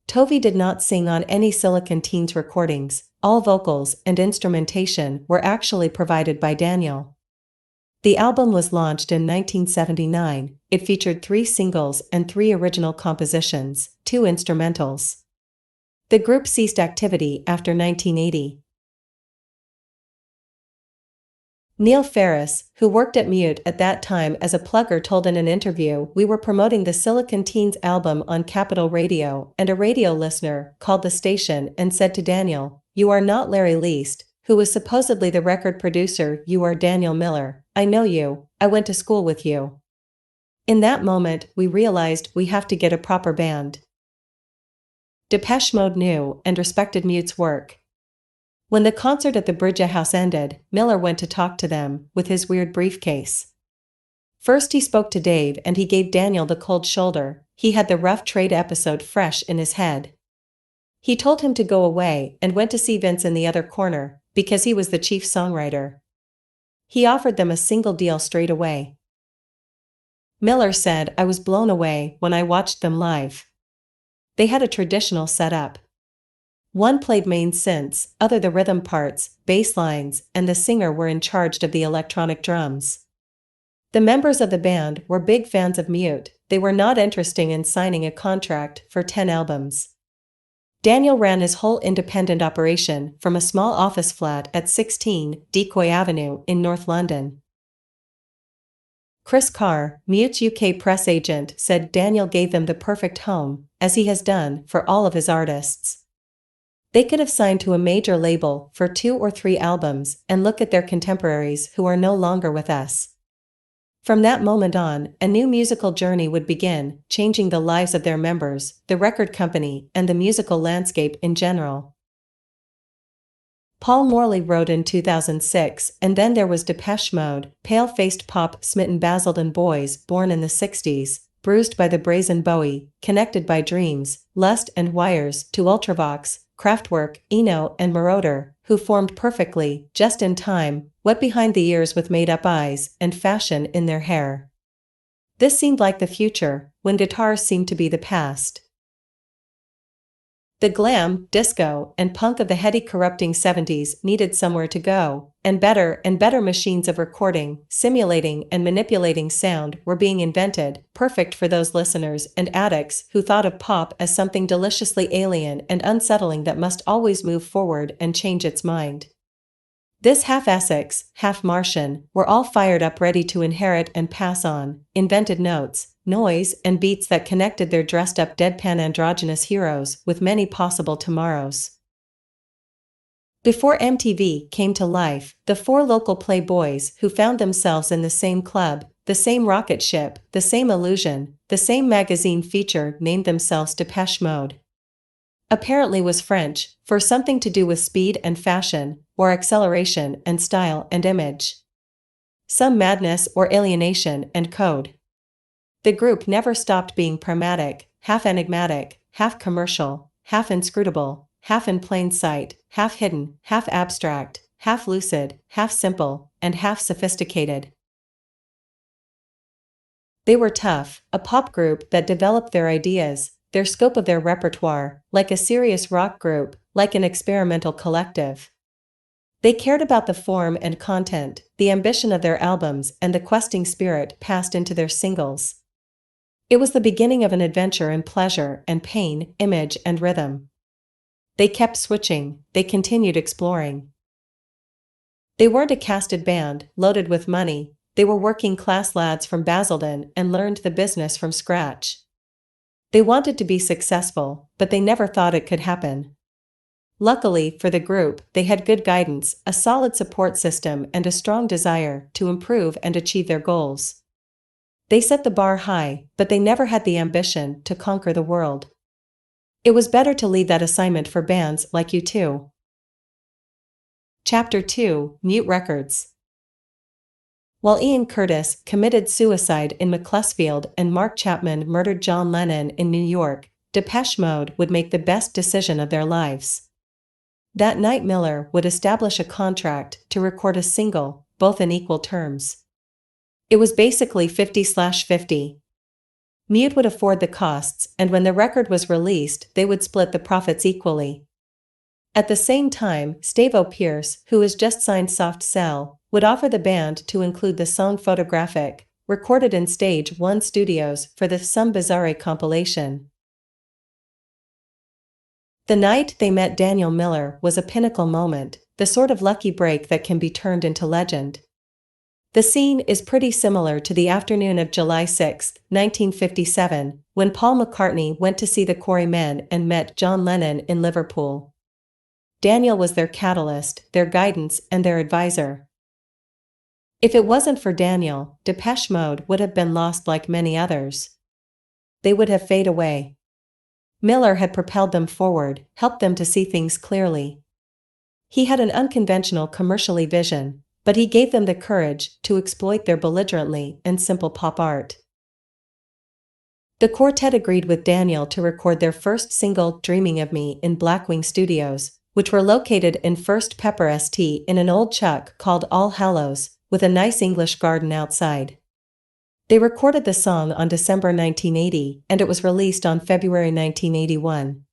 Tovey did not sing on any Silicon Teens recordings. All vocals and instrumentation were actually provided by Daniel. The album was launched in 1979. It featured 3 singles and 3 original compositions, 2 instrumentals. The group ceased activity after 1980. Neil Ferris, who worked at Mute at that time as a plugger, told in an interview, "We were promoting the Silicon Teens album on Capital Radio, and a radio listener called the station and said to Daniel, 'You are not Larry Least, who was supposedly the record producer. You are Daniel Miller. I know you. I went to school with you.' In that moment, we realized we have to get a proper band." Depeche Mode knew and respected Mute's work. When the concert at the Bridge House ended, Miller went to talk to them, with his weird briefcase. First he spoke to Dave and he gave Daniel the cold shoulder. He had the Rough Trade episode fresh in his head. He told him to go away and went to see Vince in the other corner, because he was the chief songwriter. He offered them a single deal straight away. Miller said, "I was blown away when I watched them live. They had a traditional setup. One played main synths, other the rhythm parts, bass lines, and the singer were in charge of the electronic drums. The members of the band were big fans of Mute. They were not interested in signing a contract for 10 albums. Daniel ran his whole independent operation from a small office flat at 16 Decoy Avenue in North London. Chris Carr, Mute's UK press agent, said Daniel gave them the perfect home, as he has done for all of his artists. They could have signed to a major label for 2 or 3 albums, and look at their contemporaries who are no longer with us. From that moment on, a new musical journey would begin, changing the lives of their members, the record company, and the musical landscape in general." Paul Morley wrote in 2006, "And then there was Depeche Mode, pale-faced pop-smitten Basildon boys born in the 60s, bruised by the brazen Bowie, connected by dreams, lust and wires to Ultravox, Kraftwerk, Eno and Marauder, who formed perfectly, just in time, wet behind the ears with made-up eyes, and fashion in their hair. This seemed like the future, when guitars seemed to be the past. The glam, disco, and punk of the heady corrupting 70s needed somewhere to go, and better machines of recording, simulating, and manipulating sound were being invented, perfect for those listeners and addicts who thought of pop as something deliciously alien and unsettling that must always move forward and change its mind. This half-Essex, half-Martian, were all fired up ready to inherit and pass on, invented notes, noise, and beats that connected their dressed-up deadpan androgynous heroes with many possible tomorrows. Before MTV came to life, the four local playboys who found themselves in the same club, the same rocket ship, the same illusion, the same magazine feature named themselves Depeche Mode. Apparently was French, for something to do with speed and fashion, or acceleration and style and image. Some madness or alienation and code. The group never stopped being pragmatic, half enigmatic, half commercial, half inscrutable, half in plain sight, half hidden, half abstract, half lucid, half simple, and half sophisticated. They were tough, a pop group that developed their ideas, their scope of their repertoire, like a serious rock group, like an experimental collective. They cared about the form and content, the ambition of their albums, and the questing spirit passed into their singles. It was the beginning of an adventure in pleasure and pain, image and rhythm. They kept switching, they continued exploring. They weren't a casted band, loaded with money, they were working-class lads from Basildon and learned the business from scratch. They wanted to be successful, but they never thought it could happen. Luckily for the group, they had good guidance, a solid support system and a strong desire to improve and achieve their goals. They set the bar high, but they never had the ambition to conquer the world. It was better to leave that assignment for bands like U2. Chapter 2, Mute Records. While Ian Curtis committed suicide in Macclesfield and Mark Chapman murdered John Lennon in New York, Depeche Mode would make the best decision of their lives. That night Miller would establish a contract to record a single, both in equal terms. It was basically 50/50. Mute would afford the costs, and when the record was released, they would split the profits equally. At the same time, Stavo Pearce, who has just signed Soft Cell, would offer the band to include the song Photographic, recorded in Stage 1 Studios for the Some Bizarre compilation. The night they met Daniel Miller was a pinnacle moment, the sort of lucky break that can be turned into legend. The scene is pretty similar to the afternoon of July 6, 1957, when Paul McCartney went to see the Quarrymen and met John Lennon in Liverpool. Daniel was their catalyst, their guidance, and their advisor. If it wasn't for Daniel, Depeche Mode would have been lost like many others. They would have faded away. Miller had propelled them forward, helped them to see things clearly. He had an unconventional commercially vision, but he gave them the courage to exploit their belligerently and simple pop art. The quartet agreed with Daniel to record their first single, Dreaming of Me, in Blackwing Studios, which were located in First Pepper St. in an old chuck called All Hallows, with a nice English garden outside. They recorded the song on December 1980, and it was released on February 1981.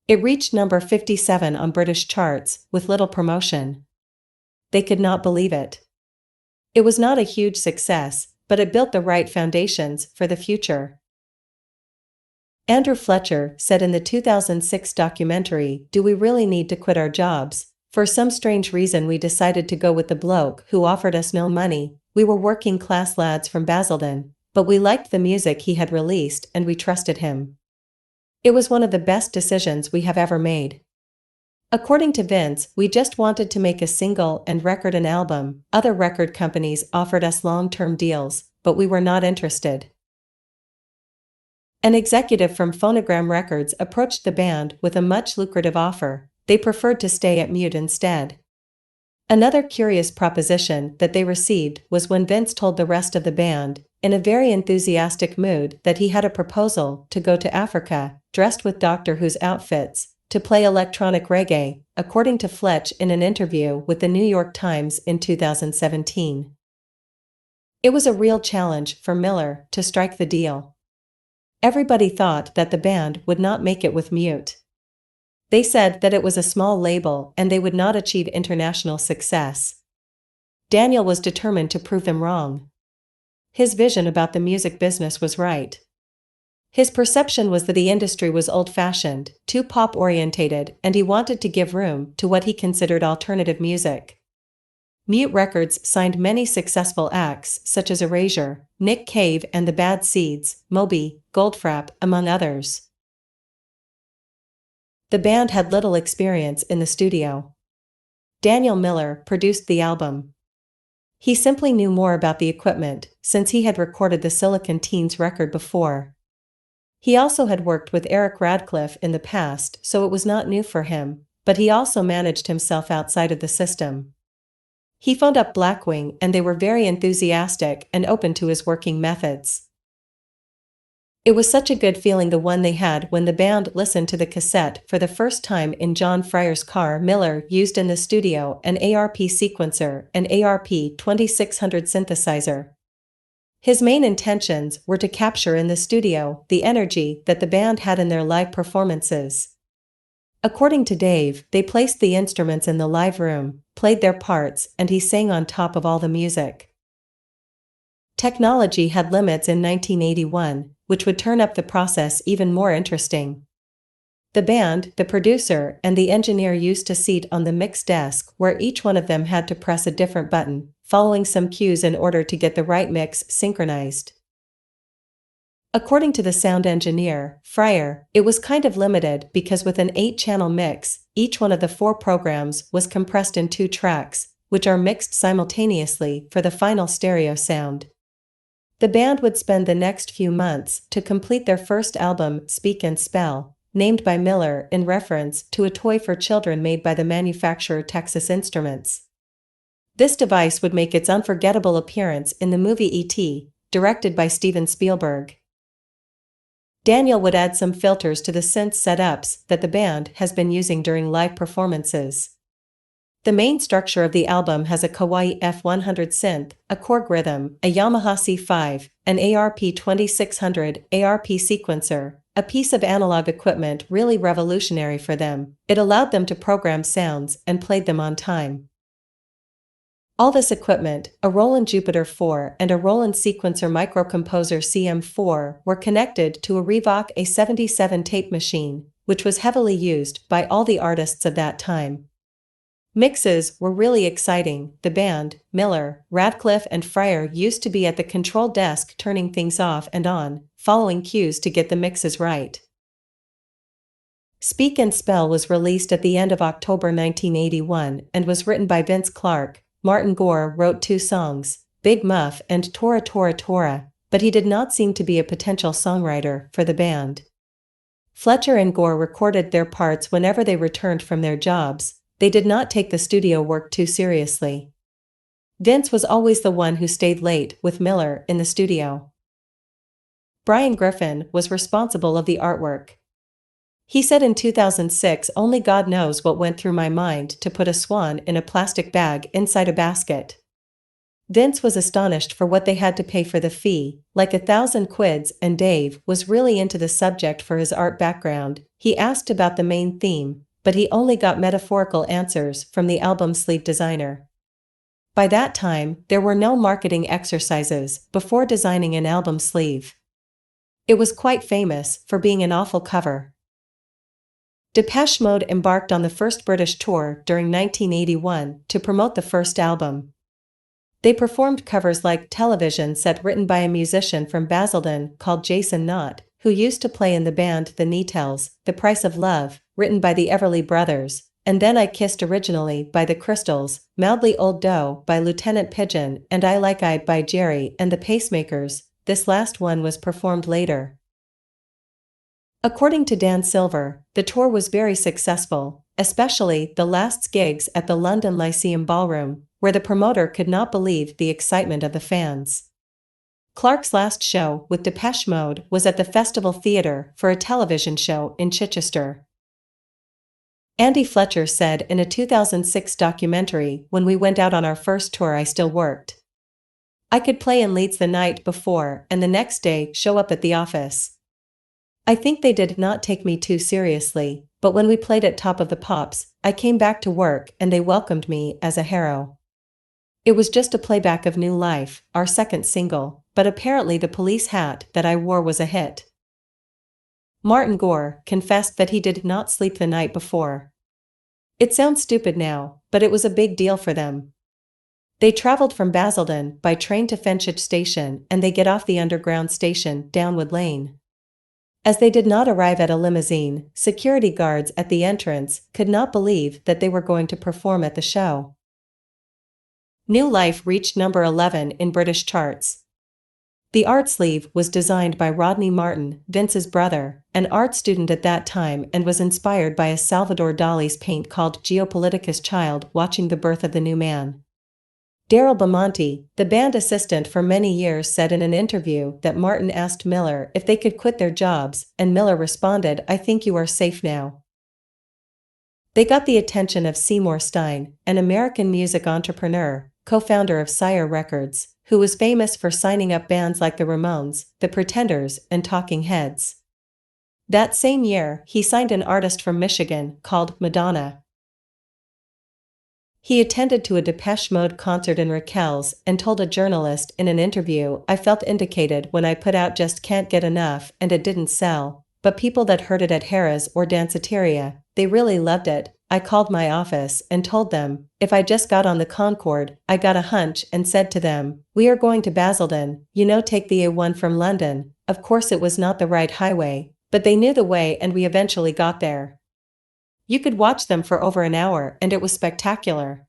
It reached number 57 on British charts, with little promotion. They could not believe it. It was not a huge success, but it built the right foundations for the future. Andrew Fletcher said in the 2006 documentary, "Do we really need to quit our jobs? For some strange reason we decided to go with the bloke who offered us no money. We were working class lads from Basildon, but we liked the music he had released and we trusted him. It was one of the best decisions we have ever made." According to Vince, "We just wanted to make a single and record an album. Other record companies offered us long-term deals, but we were not interested." An executive from Phonogram Records approached the band with a much lucrative offer. They preferred to stay at Mute instead. Another curious proposition that they received was when Vince told the rest of the band, in a very enthusiastic mood, that he had a proposal to go to Africa, dressed with Doctor Who's outfits, to play electronic reggae, according to Fletch in an interview with the New York Times in 2017. It was a real challenge for Miller to strike the deal. Everybody thought that the band would not make it with Mute. They said that it was a small label and they would not achieve international success. Daniel was determined to prove them wrong. His vision about the music business was right. His perception was that the industry was old-fashioned, too pop-orientated, and he wanted to give room to what he considered alternative music. Mute Records signed many successful acts such as Erasure, Nick Cave and the Bad Seeds, Moby, Goldfrapp, among others. The band had little experience in the studio. Daniel Miller produced the album. He simply knew more about the equipment, since he had recorded the Silicon Teens record before. He also had worked with Eric Radcliffe in the past, so it was not new for him, but he also managed himself outside of the system. He phoned up Blackwing and they were very enthusiastic and open to his working methods. It was such a good feeling, the one they had when the band listened to the cassette for the first time in John Fryer's car. Miller used in the studio an ARP sequencer, an ARP 2600 synthesizer. His main intentions were to capture in the studio the energy that the band had in their live performances. According to Dave, they placed the instruments in the live room, played their parts, and he sang on top of all the music. Technology had limits in 1981, which would turn up the process even more interesting. The band, the producer, and the engineer used a seat on the mix desk where each one of them had to press a different button, following some cues in order to get the right mix synchronized. According to the sound engineer, Fryer, it was kind of limited because with an 8-channel mix, each one of the 4 programs was compressed in 2 tracks, which are mixed simultaneously for the final stereo sound. The band would spend the next few months to complete their first album, Speak and Spell, named by Miller in reference to a toy for children made by the manufacturer Texas Instruments. This device would make its unforgettable appearance in the movie E.T., directed by Steven Spielberg. Daniel would add some filters to the synth setups that the band has been using during live performances. The main structure of the album has a Kawai F100 synth, a Korg rhythm, a Yamaha C5, an ARP 2600 ARP sequencer, a piece of analog equipment really revolutionary for them. It allowed them to program sounds and played them on time. All this equipment, a Roland Jupiter 4 and a Roland Sequencer Microcomposer CM4, were connected to a Revoc A77 tape machine, which was heavily used by all the artists of that time. Mixes were really exciting. The band, Miller, Radcliffe and Fryer used to be at the control desk turning things off and on, following cues to get the mixes right. Speak and Spell was released at the end of October 1981 and was written by Vince Clarke. Martin Gore wrote 2 songs, Big Muff and Tora Tora Tora, but he did not seem to be a potential songwriter for the band. Fletcher and Gore recorded their parts whenever they returned from their jobs. They did not take the studio work too seriously. Vince was always the one who stayed late with Miller in the studio. Brian Griffin was responsible of the artwork. He said in 2006, "Only God knows what went through my mind to put a swan in a plastic bag inside a basket." Vince was astonished for what they had to pay for the fee, like 1,000 quids, and Dave was really into the subject for his art background. He asked about the main theme, but he only got metaphorical answers from the album sleeve designer. By that time, there were no marketing exercises before designing an album sleeve. It was quite famous for being an awful cover. Depeche Mode embarked on the first British tour during 1981 to promote the first album. They performed covers like Television Set, written by a musician from Basildon called Jason Knott, who used to play in the band The Nettles, The Price of Love, written by the Everly Brothers, and Then I Kissed, originally by the Crystals, Mildly Old Dough by Lieutenant Pigeon, and I Like I by Jerry and the Pacemakers. This last one was performed later. According to Dan Silver, the tour was very successful, especially the last gigs at the London Lyceum Ballroom, where the promoter could not believe the excitement of the fans. Clarke's last show with Depeche Mode was at the Festival Theatre for a television show in Chichester. Andy Fletcher said in a 2006 documentary, "When we went out on our first tour, I still worked. I could play in Leeds the night before and the next day show up at the office. I think they did not take me too seriously, but when we played at Top of the Pops, I came back to work and they welcomed me as a hero. It was just a playback of New Life, our second single, but apparently the police hat that I wore was a hit. Martin Gore confessed that he did not sleep the night before. It sounds stupid now, but it was a big deal for them. They traveled from Basildon by train to Fenchurch Station and they get off the underground station Downwood Lane. As they did not arrive at a limousine, security guards at the entrance could not believe that they were going to perform at the show. New Life reached number 11 in British charts. The art sleeve was designed by Rodney Martin, Vince's brother, an art student at that time, and was inspired by a Salvador Dali's paint called Geopoliticus Child Watching the Birth of the New Man. Daryl Bamonte, the band assistant for many years, said in an interview that Martin asked Miller if they could quit their jobs, and Miller responded, "I think you are safe now." They got the attention of Seymour Stein, an American music entrepreneur, co-founder of Sire Records, who was famous for signing up bands like the Ramones, the Pretenders, and Talking Heads. That same year, he signed an artist from Michigan called Madonna. He attended to a Depeche Mode concert in Raquel's and told a journalist in an interview, "I felt indicated when I put out Just Can't Get Enough and it didn't sell, but people that heard it at Harrah's or Danceteria, they really loved it. I called my office and told them, if I just got on the Concorde, I got a hunch and said to them, we are going to Basildon, take the A1 from London. Of course it was not the right highway, but they knew the way and we eventually got there. You could watch them for over an hour and it was spectacular.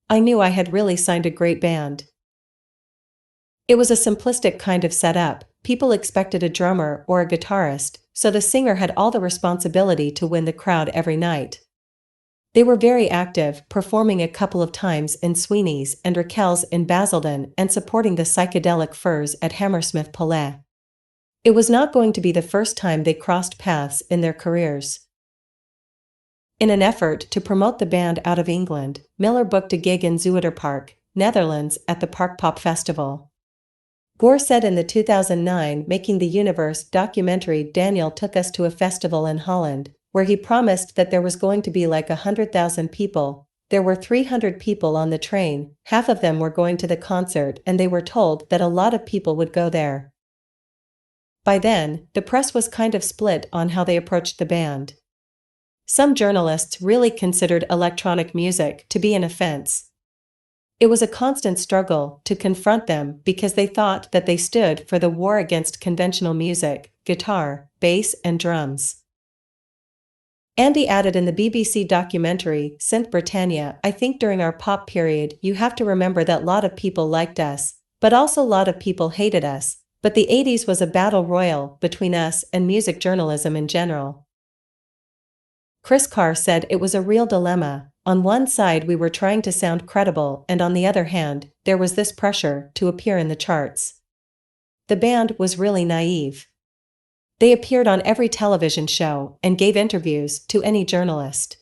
I knew I had really signed a great band." It was a simplistic kind of setup. People expected a drummer or a guitarist, so the singer had all the responsibility to win the crowd every night. They were very active, performing a couple of times in Sweeney's and Raquel's in Basildon and supporting the Psychedelic Furs at Hammersmith Palais. It was not going to be the first time they crossed paths in their careers. In an effort to promote the band out of England, Miller booked a gig in Zuiderpark, Netherlands at the Parkpop Festival. Gore said in the 2009 Making the Universe documentary, "Daniel took us to a festival in Holland, where he promised that there was going to be like 100,000 people. There were 300 people on the train, half of them were going to the concert and they were told that a lot of people would go there." By then, the press was kind of split on how they approached the band. Some journalists really considered electronic music to be an offense. It was a constant struggle to confront them because they thought that they stood for the war against conventional music, guitar, bass, and drums. Andy added in the BBC documentary, Synth Britannia, "I think during our pop period you have to remember that a lot of people liked us, but also a lot of people hated us, but the 80s was a battle royal between us and music journalism in general." Chris Carr said it was a real dilemma. On one side we were trying to sound credible and on the other hand, there was this pressure to appear in the charts. The band was really naive. They appeared on every television show and gave interviews to any journalist.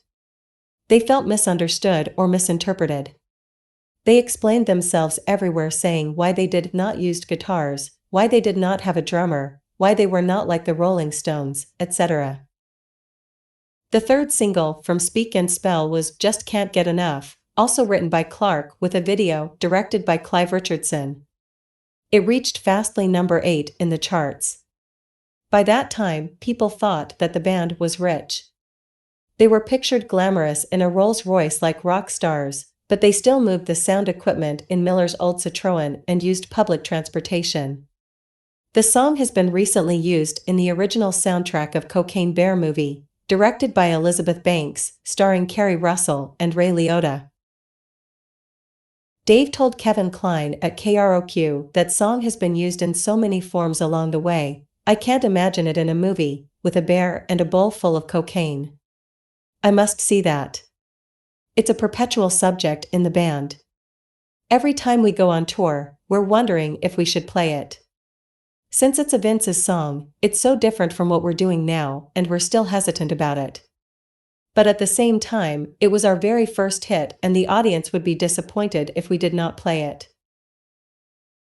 They felt misunderstood or misinterpreted. They explained themselves everywhere, saying why they did not use guitars, why they did not have a drummer, why they were not like the Rolling Stones, etc. The third single from Speak and Spell was Just Can't Get Enough, also written by Clark with a video directed by Clive Richardson. It reached fastly number 8 in the charts. By that time, people thought that the band was rich. They were pictured glamorous in a Rolls-Royce like rock stars, but they still moved the sound equipment in Miller's old Citroën and used public transportation. The song has been recently used in the original soundtrack of Cocaine Bear movie, directed by Elizabeth Banks, starring Kerry Russell and Ray Liotta. Dave told Kevin Kline at KROQ that song has been used in so many forms along the way, I can't imagine it in a movie, with a bear and a bowl full of cocaine. I must see that. It's a perpetual subject in the band. Every time we go on tour, we're wondering if we should play it. Since it's a Vince's song, it's so different from what we're doing now, and we're still hesitant about it. But at the same time, it was our very first hit and the audience would be disappointed if we did not play it.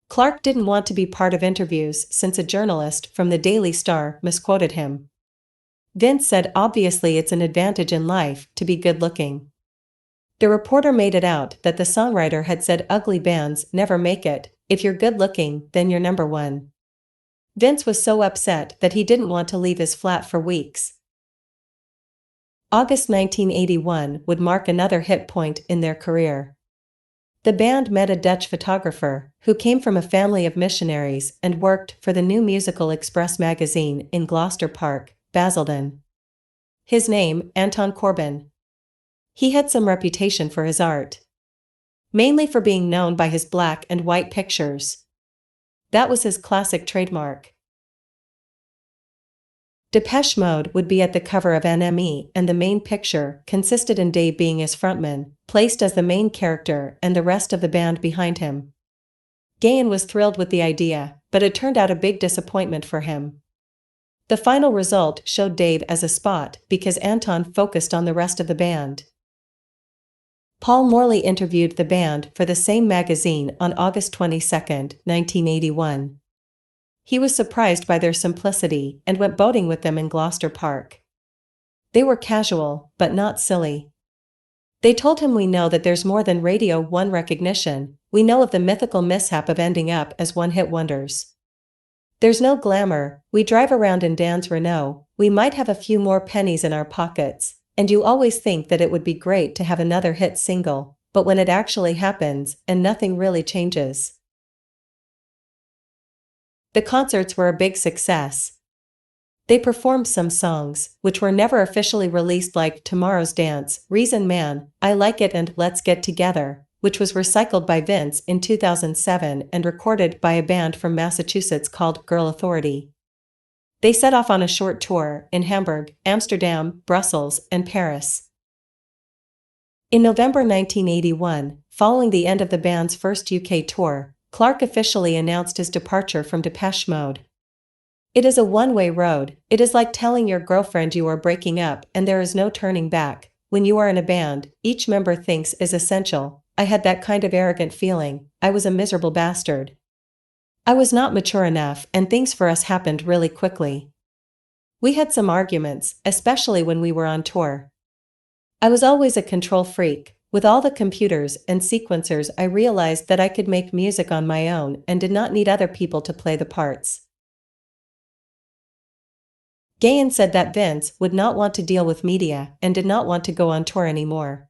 Clark didn't want to be part of interviews since a journalist from the Daily Star misquoted him. Vince said obviously it's an advantage in life to be good looking. The reporter made it out that the songwriter had said ugly bands never make it, if you're good looking, then you're number one. Vince was so upset that he didn't want to leave his flat for weeks. August 1981 would mark another hit point in their career. The band met a Dutch photographer, who came from a family of missionaries and worked for the New Musical Express magazine in Gloucester Park, Basildon. His name, Anton Corbin. He had some reputation for his art. Mainly for being known by his black and white pictures. That was his classic trademark. Depeche Mode would be at the cover of NME, and the main picture consisted in Dave being his frontman, placed as the main character and the rest of the band behind him. Gahan was thrilled with the idea, but it turned out a big disappointment for him. The final result showed Dave as a spot because Anton focused on the rest of the band. Paul Morley interviewed the band for the same magazine on August 22, 1981. He was surprised by their simplicity and went boating with them in Gloucester Park. They were casual, but not silly. They told him, "We know that there's more than Radio 1 recognition, we know of the mythical mishap of ending up as one-hit wonders. There's no glamour, we drive around in Dan's Renault, we might have a few more pennies in our pockets, and you always think that it would be great to have another hit single, but when it actually happens, and nothing really changes." The concerts were a big success. They performed some songs, which were never officially released, like Tomorrow's Dance, Reason Man, I Like It and Let's Get Together, which was recycled by Vince in 2007 and recorded by a band from Massachusetts called Girl Authority. They set off on a short tour in Hamburg, Amsterdam, Brussels, and Paris. In November 1981, following the end of the band's first UK tour, Clarke officially announced his departure from Depeche Mode. "It is a one-way road, it is like telling your girlfriend you are breaking up and there is no turning back. When you are in a band, each member thinks is essential. I had that kind of arrogant feeling, I was a miserable bastard. I was not mature enough and things for us happened really quickly. We had some arguments, especially when we were on tour. I was always a control freak. With all the computers and sequencers, I realized that I could make music on my own and did not need other people to play the parts." Gahan said that Vince would not want to deal with media and did not want to go on tour anymore.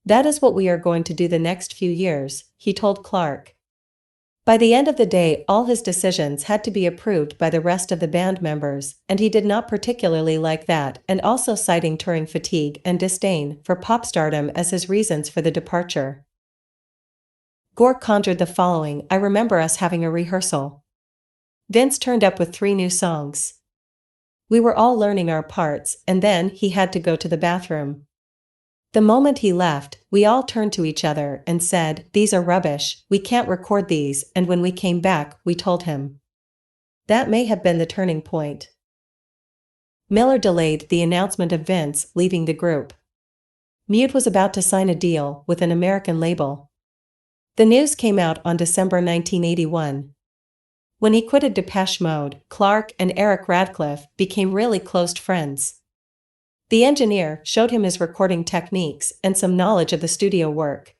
"That is what we are going to do the next few years," he told Clarke. By the end of the day, all his decisions had to be approved by the rest of the band members, and he did not particularly like that, and also citing touring fatigue and disdain for pop stardom as his reasons for the departure. Gore conjured the following: "I remember us having a rehearsal. Vince turned up with 3 new songs. We were all learning our parts, and then he had to go to the bathroom. The moment he left, we all turned to each other and said, 'These are rubbish, we can't record these,' and when we came back, we told him." That may have been the turning point. Miller delayed the announcement of Vince leaving the group. Mute was about to sign a deal with an American label. The news came out on December 1981. When he quitted Depeche Mode, Clarke and Eric Radcliffe became really close friends. The engineer showed him his recording techniques and some knowledge of the studio work.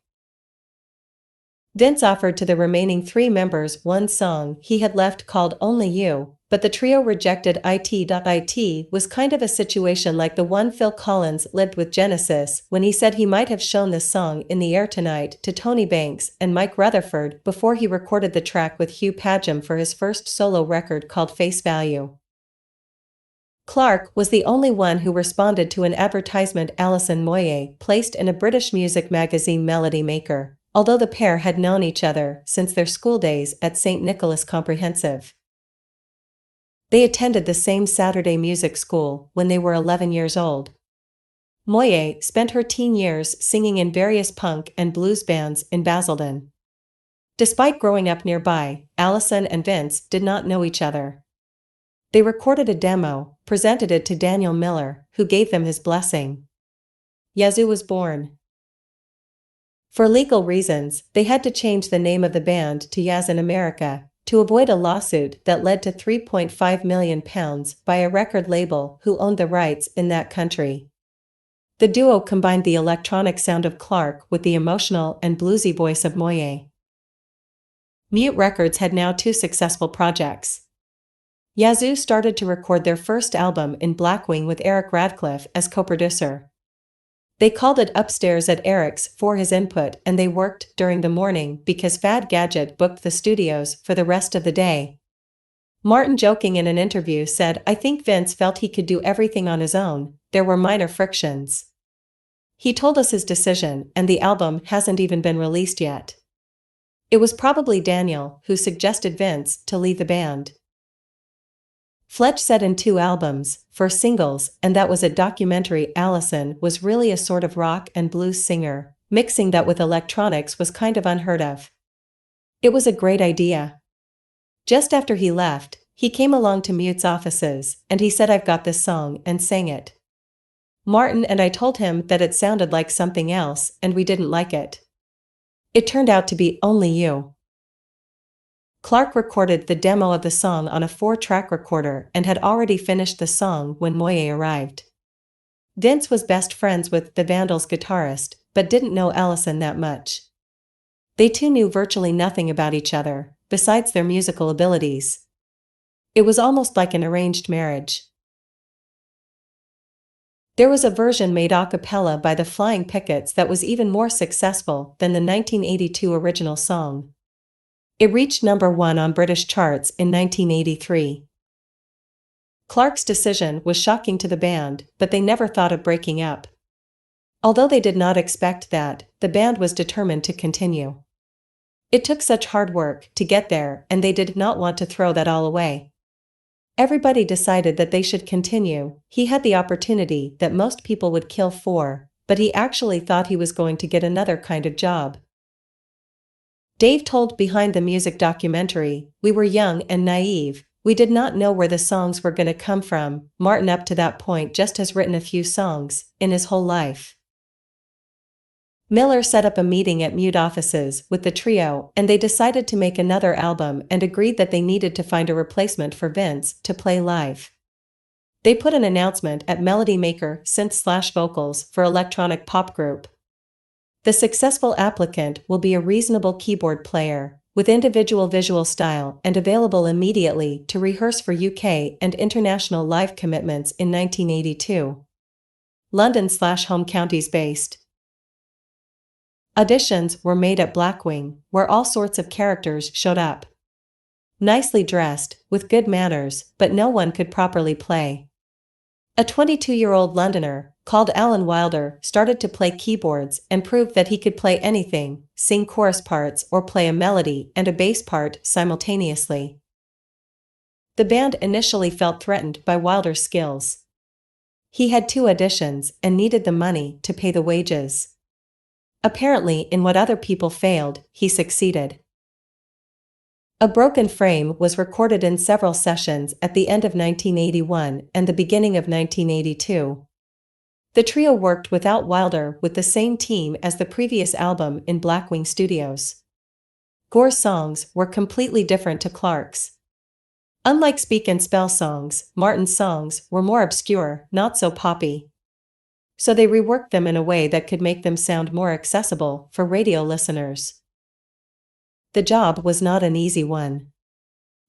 Vince offered to the remaining 3 members one song he had left called Only You, but the trio rejected it. It was kind of a situation like the one Phil Collins lived with Genesis when he said he might have shown this song In the Air Tonight to Tony Banks and Mike Rutherford before he recorded the track with Hugh Padgham for his first solo record called Face Value. Clarke was the only one who responded to an advertisement Alison Moyet placed in a British music magazine Melody Maker, although the pair had known each other since their school days at St. Nicholas Comprehensive. They attended the same Saturday music school when they were 11 years old. Moyet spent her teen years singing in various punk and blues bands in Basildon. Despite growing up nearby, Alison and Vince did not know each other. They recorded a demo, presented it to Daniel Miller, who gave them his blessing. Yazoo was born. For legal reasons, they had to change the name of the band to Yaz in America, to avoid a lawsuit that led to £3.5 million by a record label who owned the rights in that country. The duo combined the electronic sound of Clark with the emotional and bluesy voice of Moye. Mute Records had now two successful projects. Yazoo started to record their first album in Blackwing with Eric Radcliffe as co-producer. They called it Upstairs at Eric's for his input, and they worked during the morning because Fad Gadget booked the studios for the rest of the day. Martin, joking in an interview, said, "I think Vince felt he could do everything on his own. There were minor frictions. He told us his decision, and the album hasn't even been released yet." It was probably Daniel who suggested Vince to leave the band. Fletch said in two albums, for singles, and that was a documentary, Allison was really a sort of rock and blues singer. Mixing that with electronics was kind of unheard of. It was a great idea. Just after he left, he came along to Mute's offices, and he said, "I've got this song," and sang it. Martin and I told him that it sounded like something else, and we didn't like it. It turned out to be Only You. Clark recorded the demo of the song on a 4-track recorder and had already finished the song when Moye arrived. Vince was best friends with the Vandals guitarist, but didn't know Allison that much. They two knew virtually nothing about each other, besides their musical abilities. It was almost like an arranged marriage. There was a version made a cappella by the Flying Pickets that was even more successful than the 1982 original song. It reached number 1 on British charts in 1983. Clark's decision was shocking to the band, but they never thought of breaking up. Although they did not expect that, the band was determined to continue. It took such hard work to get there, and they did not want to throw that all away. Everybody decided that they should continue. He had the opportunity that most people would kill for, but he actually thought he was going to get another kind of job. Dave told Behind the Music documentary, "We were young and naive. We did not know where the songs were going to come from. Martin up to that point just has written a few songs in his whole life." Miller set up a meeting at Mute offices with the trio, and they decided to make another album and agreed that they needed to find a replacement for Vince to play live. They put an announcement at Melody Maker synth/vocals for electronic pop group. The successful applicant will be a reasonable keyboard player, with individual visual style and available immediately to rehearse for UK and international live commitments in 1982. London/home counties based. Auditions were made at Blackwing, where all sorts of characters showed up. Nicely dressed, with good manners, but no one could properly play. A 22-year-old Londoner, called Alan Wilder, started to play keyboards and proved that he could play anything, sing chorus parts or play a melody and a bass part simultaneously. The band initially felt threatened by Wilder's skills. He had 2 auditions and needed the money to pay the wages. Apparently, in what other people failed, he succeeded. A Broken Frame was recorded in several sessions at the end of 1981 and the beginning of 1982. The trio worked without Wilder with the same team as the previous album in Blackwing Studios. Gore's songs were completely different to Clark's. Unlike Speak and Spell songs, Martin's songs were more obscure, not so poppy. So they reworked them in a way that could make them sound more accessible for radio listeners. The job was not an easy one.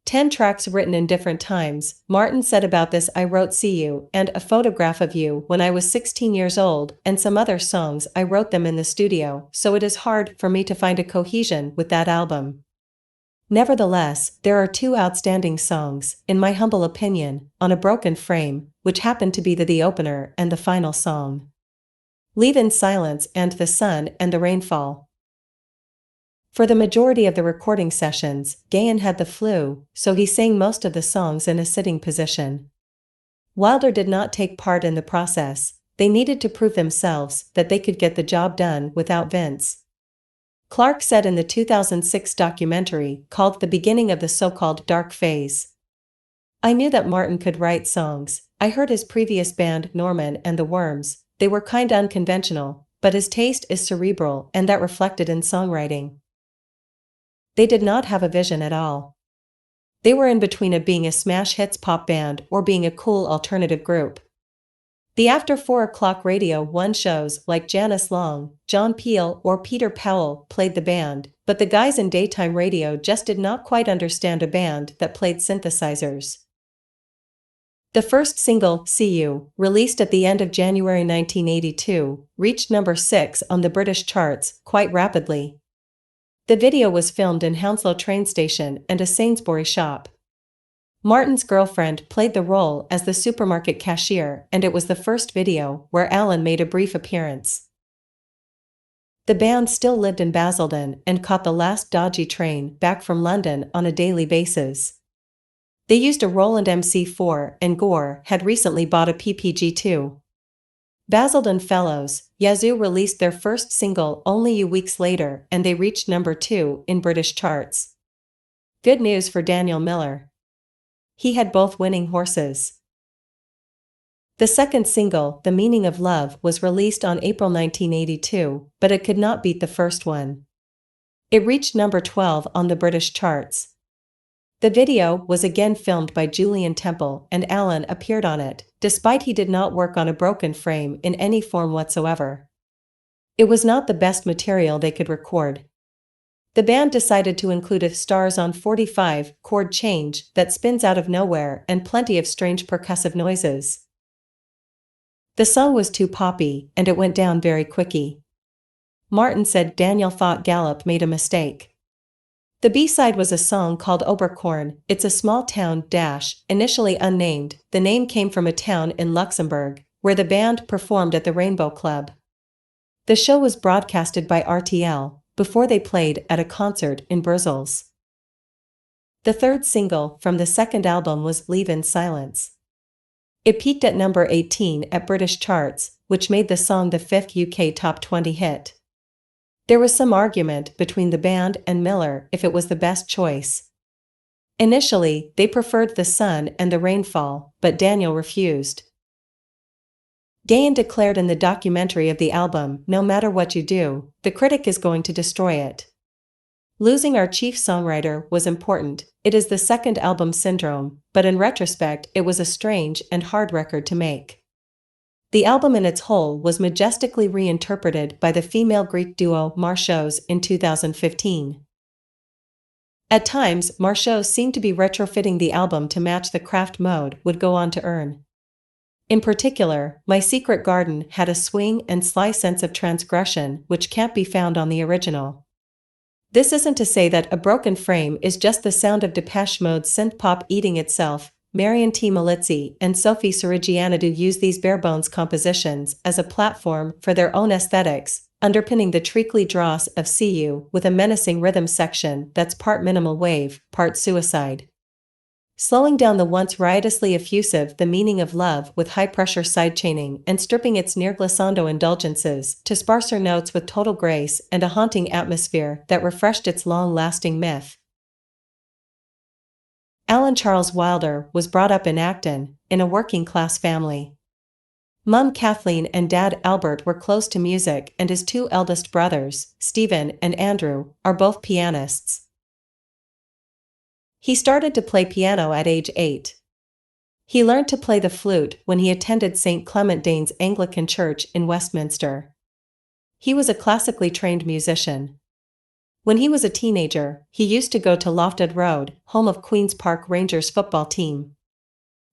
10 tracks written in different times. Martin said about this, "I wrote See You and A Photograph of You when I was 16 years old, and some other songs I wrote them in the studio, so it is hard for me to find a cohesion with that album." Nevertheless, there are 2 outstanding songs, in my humble opinion, on A Broken Frame, which happen to be the opener and the final song. Leave in Silence and The Sun and the Rainfall. For the majority of the recording sessions, Gahan had the flu, so he sang most of the songs in a sitting position. Wilder did not take part in the process. They needed to prove themselves that they could get the job done without Vince. Clark said in the 2006 documentary called The Beginning of the So-Called Dark Phase, "I knew that Martin could write songs. I heard his previous band Norman and the Worms. They were kind unconventional, but his taste is cerebral and that reflected in songwriting." They did not have a vision at all. They were in between being a smash hits pop band or being a cool alternative group. The after 4 o'clock Radio 1 shows like Janice Long, John Peel or Peter Powell played the band, but the guys in daytime radio just did not quite understand a band that played synthesizers. The first single, See You, released at the end of January 1982, reached number 6 on the British charts quite rapidly. The video was filmed in Hounslow train station and a Sainsbury shop. Martin's girlfriend played the role as the supermarket cashier, and it was the first video where Alan made a brief appearance. The band still lived in Basildon and caught the last dodgy train back from London on a daily basis. They used a Roland MC4 and Gore had recently bought a PPG-2. Basildon fellows, Yazoo released their first single only a weeks later and they reached number 2 in British charts. Good news for Daniel Miller. He had both winning horses. The second single, The Meaning of Love, was released on April 1982, but it could not beat the first one. It reached number 12 on the British charts. The video was again filmed by Julian Temple and Alan appeared on it, despite he did not work on a broken frame in any form whatsoever. It was not the best material they could record. The band decided to include a Stars on 45 chord change that spins out of nowhere and plenty of strange percussive noises. The song was too poppy and it went down very quicky. Martin said Daniel thought Gallup made a mistake. The B-side was a song called Oberkorn, It's a Small Town initially unnamed. The name came from a town in Luxembourg, where the band performed at the Rainbow Club. The show was broadcasted by RTL, before they played at a concert in Brussels. The third single from the second album was Leave in Silence. It peaked at number 18 at British charts, which made the song the 5th UK top 20 hit. There was some argument between the band and Miller if it was the best choice. Initially, they preferred the sun and the rainfall, but Daniel refused. Gahan declared in the documentary of the album, no matter what you do, the critic is going to destroy it. Losing our chief songwriter was important, it is the second album syndrome, but in retrospect it was a strange and hard record to make. The album in its whole was majestically reinterpreted by the female Greek duo Marchos in 2015. At times, Marchos seemed to be retrofitting the album to match the craft Mode would go on to earn. In particular, My Secret Garden had a swing and sly sense of transgression which can't be found on the original. This isn't to say that A Broken Frame is just the sound of Depeche Mode synth-pop eating itself. Marian T. Malizzi and Sophie Sorigianidou use these bare-bones compositions as a platform for their own aesthetics, underpinning the treacly dross of See You with a menacing rhythm section that's part minimal wave, part suicide. Slowing down the once riotously effusive The Meaning of Love with high-pressure sidechaining and stripping its near glissando indulgences to sparser notes with total grace and a haunting atmosphere that refreshed its long-lasting myth. Alan Charles Wilder was brought up in Acton, in a working-class family. Mum Kathleen and Dad Albert were close to music and his two eldest brothers, Stephen and Andrew, are both pianists. He started to play piano at age 8. He learned to play the flute when he attended St. Clement Danes Anglican Church in Westminster. He was a classically trained musician. When he was a teenager, he used to go to Lofted Road, home of Queen's Park Rangers football team.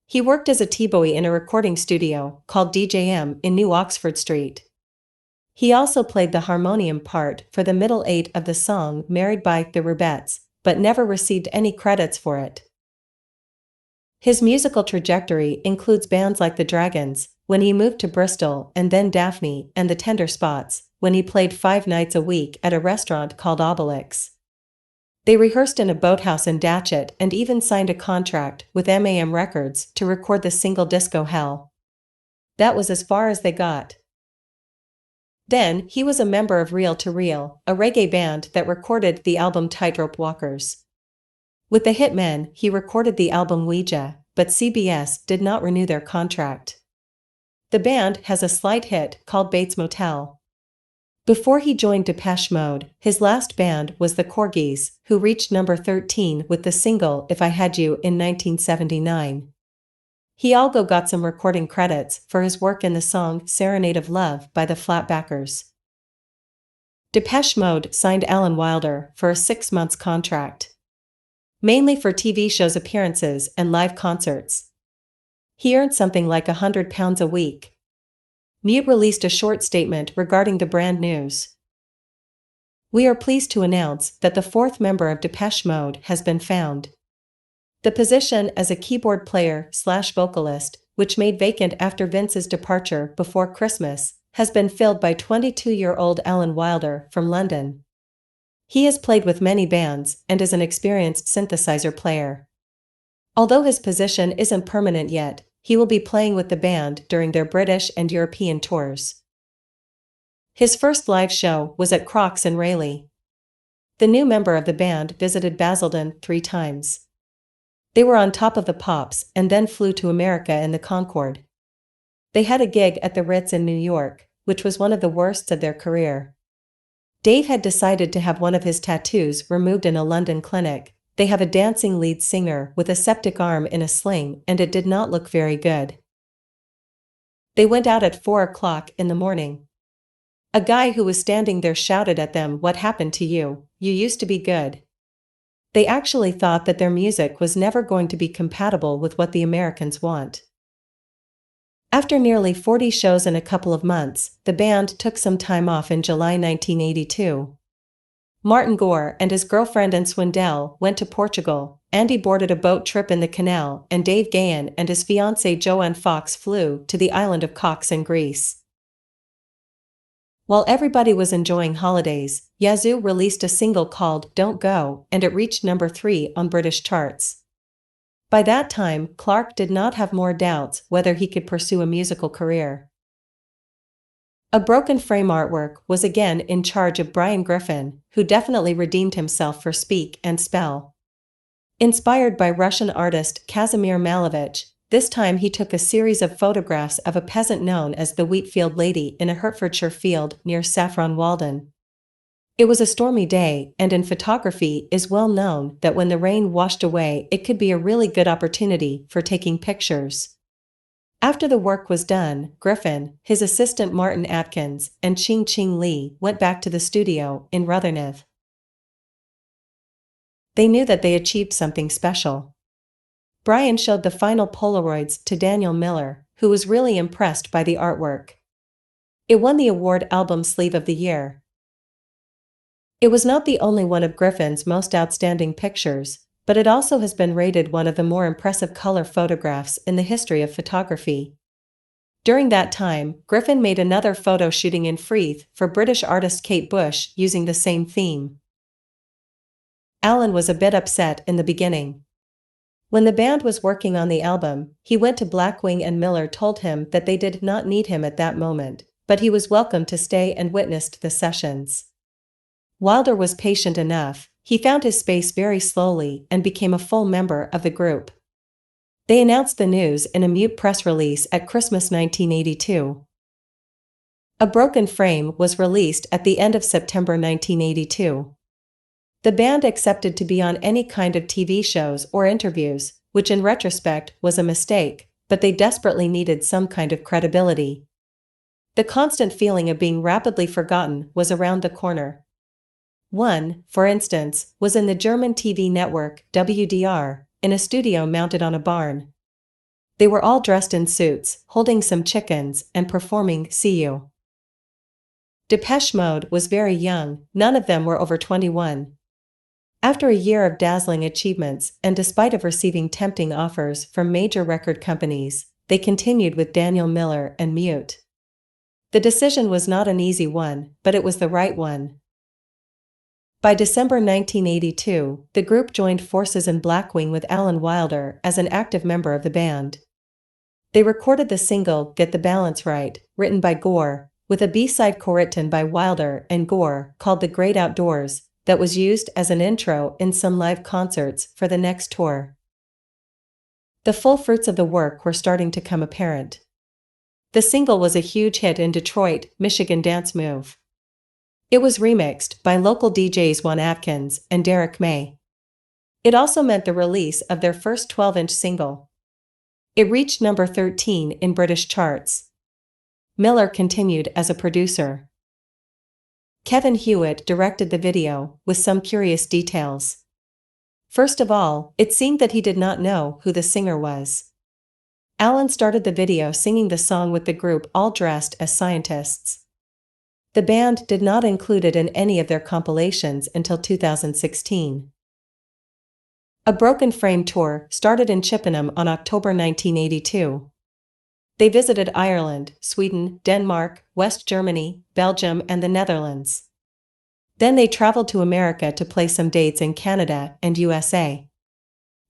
He worked as a T-boy in a recording studio called DJM in New Oxford Street. He also played the harmonium part for the middle 8 of the song Married by the Rubettes, but never received any credits for it. His musical trajectory includes bands like the Dragons, when he moved to Bristol, and then Daphne and the Tender Spots, when he played 5 nights a week at a restaurant called Obelix. They rehearsed in a boathouse in Datchet and even signed a contract with MAM Records to record the single Disco Hell. That was as far as they got. Then, he was a member of Reel to Reel, a reggae band that recorded the album Tightrope Walkers. With the Hitmen, he recorded the album Ouija, but CBS did not renew their contract. The band has a slight hit called Bates Motel. Before he joined Depeche Mode, his last band was the Corgis, who reached number 13 with the single If I Had You in 1979. He also got some recording credits for his work in the song Serenade of Love by the Flatbackers. Depeche Mode signed Alan Wilder for a 6-month contract, mainly for TV shows appearances and live concerts. He earned something like £100 a week. Mute released a short statement regarding the brand news. "We are pleased to announce that the 4th member of Depeche Mode has been found. The position as a keyboard player/vocalist, which made vacant after Vince's departure before Christmas, has been filled by 22-year-old Alan Wilder from London. He has played with many bands and is an experienced synthesizer player. Although his position isn't permanent yet, he will be playing with the band during their British and European tours." His first live show was at Crocs in Rayleigh. The new member of the band visited Basildon 3 times. They were on top of the Pops and then flew to America in the Concorde. They had a gig at the Ritz in New York, which was one of the worst of their career. Dave had decided to have one of his tattoos removed in a London clinic. They have a dancing lead singer with a septic arm in a sling, and it did not look very good. They went out at 4 o'clock in the morning. A guy who was standing there shouted at them, "What happened to you? You used to be good." They actually thought that their music was never going to be compatible with what the Americans want. After nearly 40 shows in a couple of months, the band took some time off in July 1982. Martin Gore and his girlfriend Anne Swindell went to Portugal, Andy boarded a boat trip in the canal, and Dave Gahan and his fiancée Joanne Fox flew to the island of Cox in Greece. While everybody was enjoying holidays, Yazoo released a single called "Don't Go," and it reached number 3 on British charts. By that time, Clark did not have more doubts whether he could pursue a musical career. A broken frame artwork was again in charge of Brian Griffin, who definitely redeemed himself for Speak and Spell. Inspired by Russian artist Kazimir Malevich, this time he took a series of photographs of a peasant known as the Wheatfield Lady in a Hertfordshire field near Saffron Walden. It was a stormy day, and in photography is well known that when the rain washed away it could be a really good opportunity for taking pictures. After the work was done, Griffin, his assistant Martin Atkins, and Ching Lee went back to the studio in Rotherhithe. They knew that they achieved something special. Brian showed the final Polaroids to Daniel Miller, who was really impressed by the artwork. It won the award Album Sleeve of the Year. It was not the only one of Griffin's most outstanding pictures, but it also has been rated one of the more impressive color photographs in the history of photography. During that time, Griffin made another photo shooting in Freeth for British artist Kate Bush using the same theme. Alan was a bit upset in the beginning. When the band was working on the album, he went to Blackwing and Miller told him that they did not need him at that moment, but he was welcome to stay and witnessed the sessions. Wilder was patient enough. He found his space very slowly and became a full member of the group. They announced the news in a mute press release at Christmas 1982. A Broken Frame was released at the end of September 1982. The band accepted to be on any kind of TV shows or interviews, which in retrospect was a mistake, but they desperately needed some kind of credibility. The constant feeling of being rapidly forgotten was around the corner. One, for instance, was in the German TV network WDR, in a studio mounted on a barn. They were all dressed in suits, holding some chickens, and performing "See You." Depeche Mode was very young, none of them were over 21. After a year of dazzling achievements, and despite of receiving tempting offers from major record companies, they continued with Daniel Miller and Mute. The decision was not an easy one, but it was the right one. By December 1982, the group joined forces in Blackwing with Alan Wilder as an active member of the band. They recorded the single "Get the Balance Right," written by Gore, with a B-side co-written by Wilder and Gore called "The Great Outdoors," that was used as an intro in some live concerts for the next tour. The full fruits of the work were starting to come apparent. The single was a huge hit in Detroit, Michigan dance move. It was remixed by local DJs Juan Atkins and Derek May. It also meant the release of their first 12-inch single. It reached number 13 in British charts. Miller continued as a producer. Kevin Hewitt directed the video, with some curious details. First of all, it seemed that he did not know who the singer was. Alan started the video singing the song with the group all dressed as scientists. The band did not include it in any of their compilations until 2016. A Broken Frame tour started in Chippenham on October 1982. They visited Ireland, Sweden, Denmark, West Germany, Belgium, and the Netherlands. Then they traveled to America to play some dates in Canada and USA.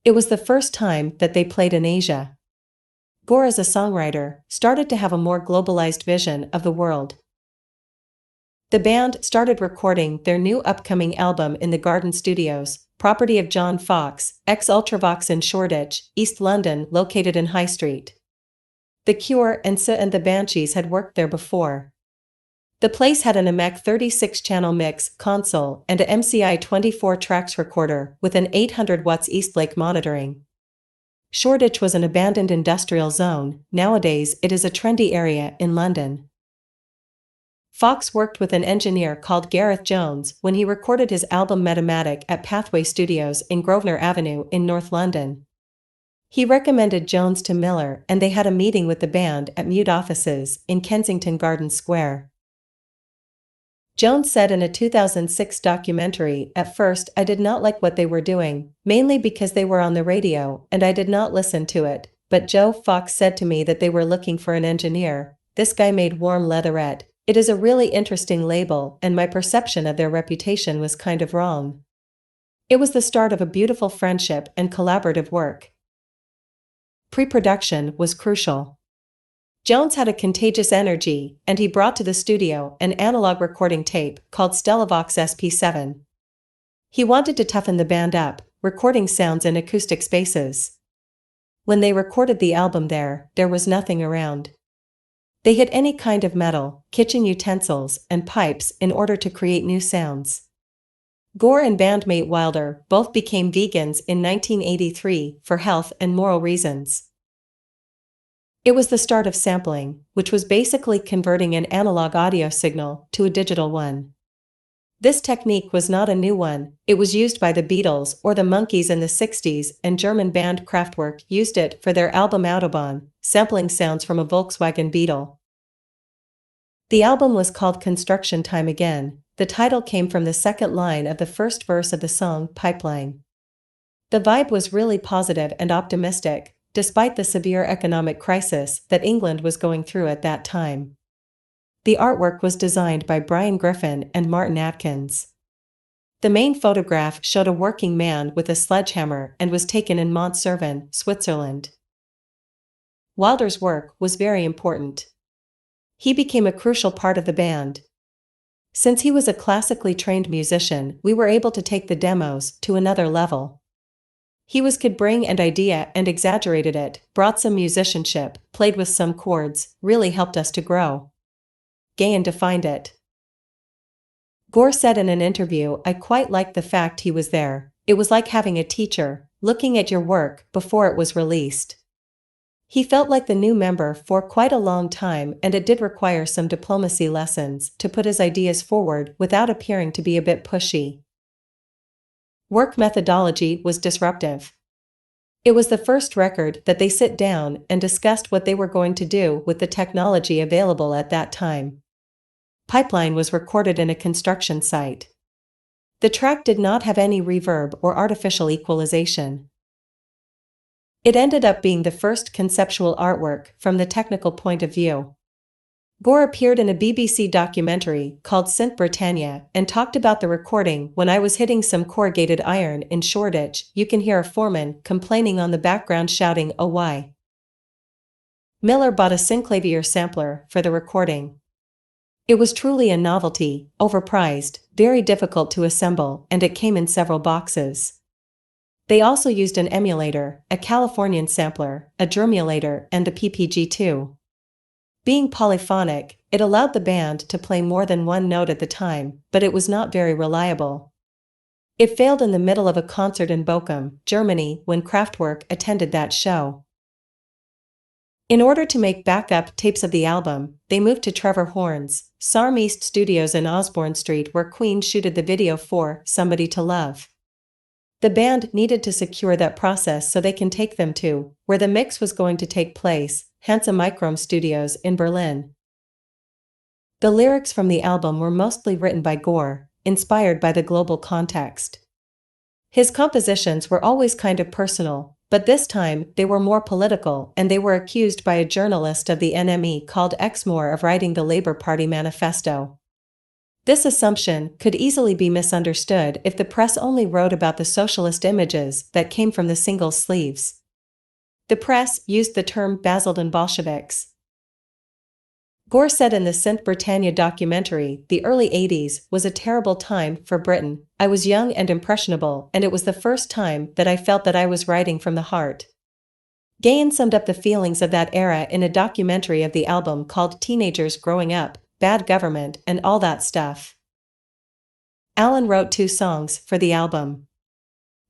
It was the first time that they played in Asia. Gore, as a songwriter, started to have a more globalized vision of the world. The band started recording their new upcoming album in the Garden Studios, property of John Fox, ex-Ultravox in Shoreditch, East London, located in High Street. The Cure and the Banshees had worked there before. The place had an AMEC 36-channel mix console and a MCI 24 tracks recorder with an 800 watts Eastlake monitoring. Shoreditch was an abandoned industrial zone. Nowadays it is a trendy area in London. Fox worked with an engineer called Gareth Jones when he recorded his album Metamatic at Pathway Studios in Grosvenor Avenue in North London. He recommended Jones to Miller and they had a meeting with the band at Mute offices in Kensington Gardens Square. Jones said in a 2006 documentary, "At first I did not like what they were doing, mainly because they were on the radio and I did not listen to it, but Joe Fox said to me that they were looking for an engineer. This guy made Warm Leatherette. It is a really interesting label and my perception of their reputation was kind of wrong." It was the start of a beautiful friendship and collaborative work. Pre-production was crucial. Jones had a contagious energy, and he brought to the studio an analog recording tape called Stellavox SP7. He wanted to toughen the band up, recording sounds in acoustic spaces. When they recorded the album there was nothing around. They hit any kind of metal, kitchen utensils, and pipes in order to create new sounds. Gore and bandmate Wilder both became vegans in 1983 for health and moral reasons. It was the start of sampling, which was basically converting an analog audio signal to a digital one. This technique was not a new one, it was used by the Beatles or the Monkees in the 60s, and German band Kraftwerk used it for their album Autobahn, sampling sounds from a Volkswagen Beetle. The album was called Construction Time Again. The title came from the second line of the first verse of the song Pipeline. The vibe was really positive and optimistic, despite the severe economic crisis that England was going through at that time. The artwork was designed by Brian Griffin and Martin Atkins. The main photograph showed a working man with a sledgehammer and was taken in Mont-Cervin, Switzerland. Wilder's work was very important. He became a crucial part of the band. Since he was a classically trained musician, we were able to take the demos to another level. He could bring an idea and exaggerated it, brought some musicianship, played with some chords, really helped us to grow. Gahan defined it. Gore said in an interview, "I quite liked the fact he was there. It was like having a teacher, looking at your work before it was released." He felt like the new member for quite a long time, and it did require some diplomacy lessons to put his ideas forward without appearing to be a bit pushy. Work methodology was disruptive. It was the first record that they sit down and discussed what they were going to do with the technology available at that time. Pipeline was recorded in a construction site. The track did not have any reverb or artificial equalization. It ended up being the first conceptual artwork from the technical point of view. Gore appeared in a BBC documentary called Synth Britannia and talked about the recording. "When I was hitting some corrugated iron in Shoreditch, you can hear a foreman complaining on the background shouting, 'Oh why?'" Miller bought a synclavier sampler for the recording. It was truly a novelty, overpriced, very difficult to assemble, and it came in several boxes. They also used an emulator, a Californian sampler, a Drumulator, and a PPG-2. Being polyphonic, it allowed the band to play more than one note at the time, but it was not very reliable. It failed in the middle of a concert in Bochum, Germany, when Kraftwerk attended that show. In order to make backup tapes of the album, they moved to Trevor Horn's Sarm East Studios in Osborne Street, where Queen shooted the video for Somebody to Love. The band needed to secure that process so they can take them to where the mix was going to take place, Hansa Microm Studios in Berlin. The lyrics from the album were mostly written by Gore, inspired by the global context. His compositions were always kind of personal, but this time they were more political, and they were accused by a journalist of the NME called Exmoor of writing the Labour Party manifesto. This assumption could easily be misunderstood if the press only wrote about the socialist images that came from the single's sleeves. The press used the term Basildon Bolsheviks. Gore said in the Synth Britannia documentary, "The early 80s was a terrible time for Britain. I was young and impressionable, and it was the first time that I felt that I was writing from the heart." Gahan summed up the feelings of that era in a documentary of the album called Teenagers Growing Up, Bad Government, and All That Stuff. Allen wrote 2 songs for the album.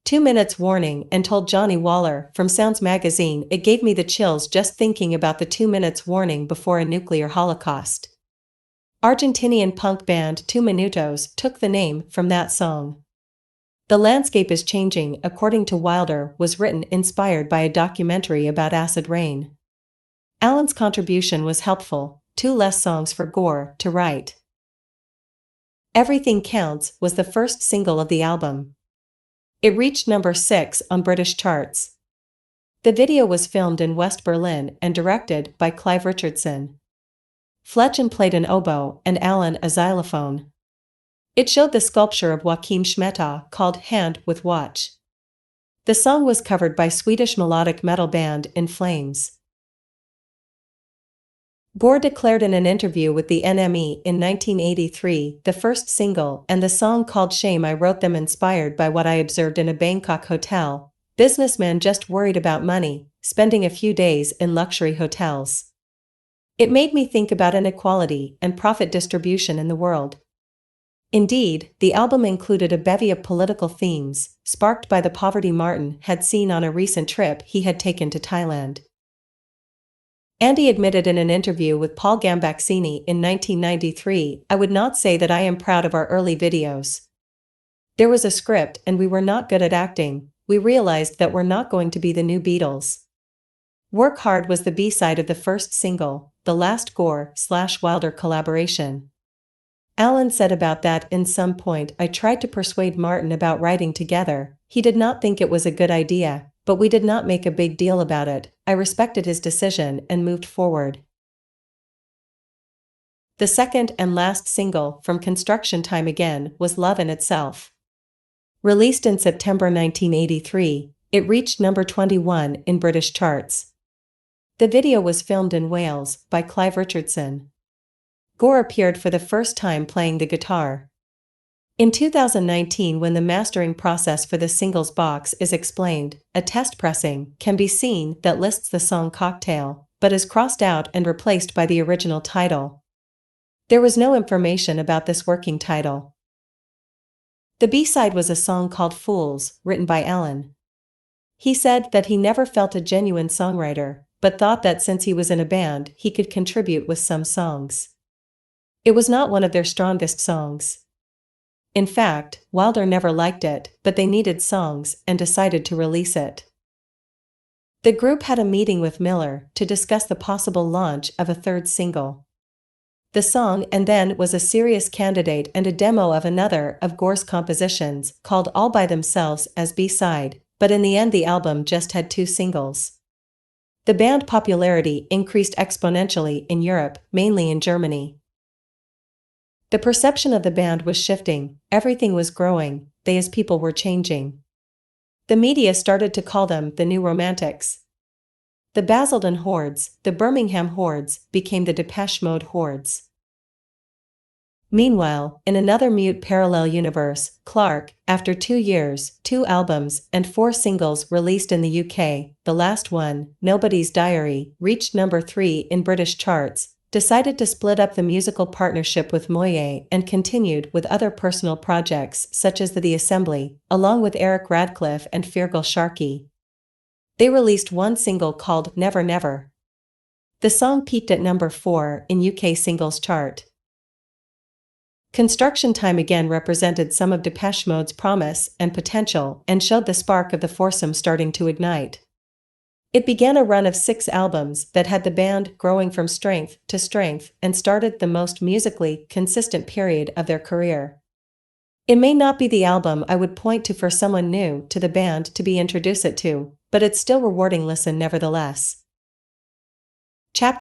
2 Minutes Warning, and told Johnny Waller from Sounds magazine, "It gave me the chills just thinking about the 2 minutes warning before a nuclear holocaust." Argentinian punk band 2 Minutos took the name from that song. The Landscape is Changing, according to Wilder, was written inspired by a documentary about acid rain. Allen's contribution was helpful, 2 less songs for Gore to write. Everything Counts was the first single of the album. It reached number 6 on British charts. The video was filmed in West Berlin and directed by Clive Richardson. Fletchen played an oboe and Allen a xylophone. It showed the sculpture of Joachim Schmeta called Hand with Watch. The song was covered by Swedish melodic metal band In Flames. Gore declared in an interview with the NME in 1983, "The first single and the song called Shame, I wrote them inspired by what I observed in a Bangkok hotel. Businessmen just worried about money, spending a few days in luxury hotels. It made me think about inequality and profit distribution in the world." Indeed, the album included a bevy of political themes, sparked by the poverty Martin had seen on a recent trip he had taken to Thailand. Andy admitted in an interview with Paul Gambaccini in 1993, "I would not say that I am proud of our early videos. There was a script and we were not good at acting. We realized that we're not going to be the new Beatles." Work Hard was the B-side of the first single, the last Gore/Wilder collaboration. Allen said about that, "In some point I tried to persuade Martin about writing together. He did not think it was a good idea, but we did not make a big deal about it. I respected his decision and moved forward." The second and last single from Construction Time Again was Love in Itself. Released in September 1983, it reached number 21 in British charts. The video was filmed in Wales by Clive Richardson. Gore appeared for the first time playing the guitar. In 2019, when the mastering process for the singles box is explained, a test pressing can be seen that lists the song Cocktail, but is crossed out and replaced by the original title. There was no information about this working title. The B-side was a song called Fools, written by Allen. He said that he never felt a genuine songwriter, but thought that since he was in a band, he could contribute with some songs. It was not one of their strongest songs. In fact, Wilder never liked it, but they needed songs and decided to release it. The group had a meeting with Miller to discuss the possible launch of a third single. The song And Then was a serious candidate and a demo of another of Gore's compositions, called All by Themselves, as B-side, but in the end the album just had 2 singles. The band popularity increased exponentially in Europe, mainly in Germany. The perception of the band was shifting, everything was growing, they as people were changing. The media started to call them the New Romantics. The Basildon Hordes, the Birmingham Hordes, became the Depeche Mode Hordes. Meanwhile, in another mute parallel universe, Clark, after 2 years, 2 albums, and 4 singles released in the UK, the last one, Nobody's Diary, reached number 3 in British charts, decided to split up the musical partnership with Moye and continued with other personal projects such as The Assembly, along with Eric Radcliffe and Feargal Sharkey. They released one single called Never Never. The song peaked at number 4 in UK singles chart. Construction Time again represented some of Depeche Mode's promise and potential and showed the spark of the foursome starting to ignite. It began a run of 6 albums that had the band growing from strength to strength and started the most musically consistent period of their career. It may not be the album I would point to for someone new to the band to be introduced to, but it's still rewarding listen nevertheless. Chapter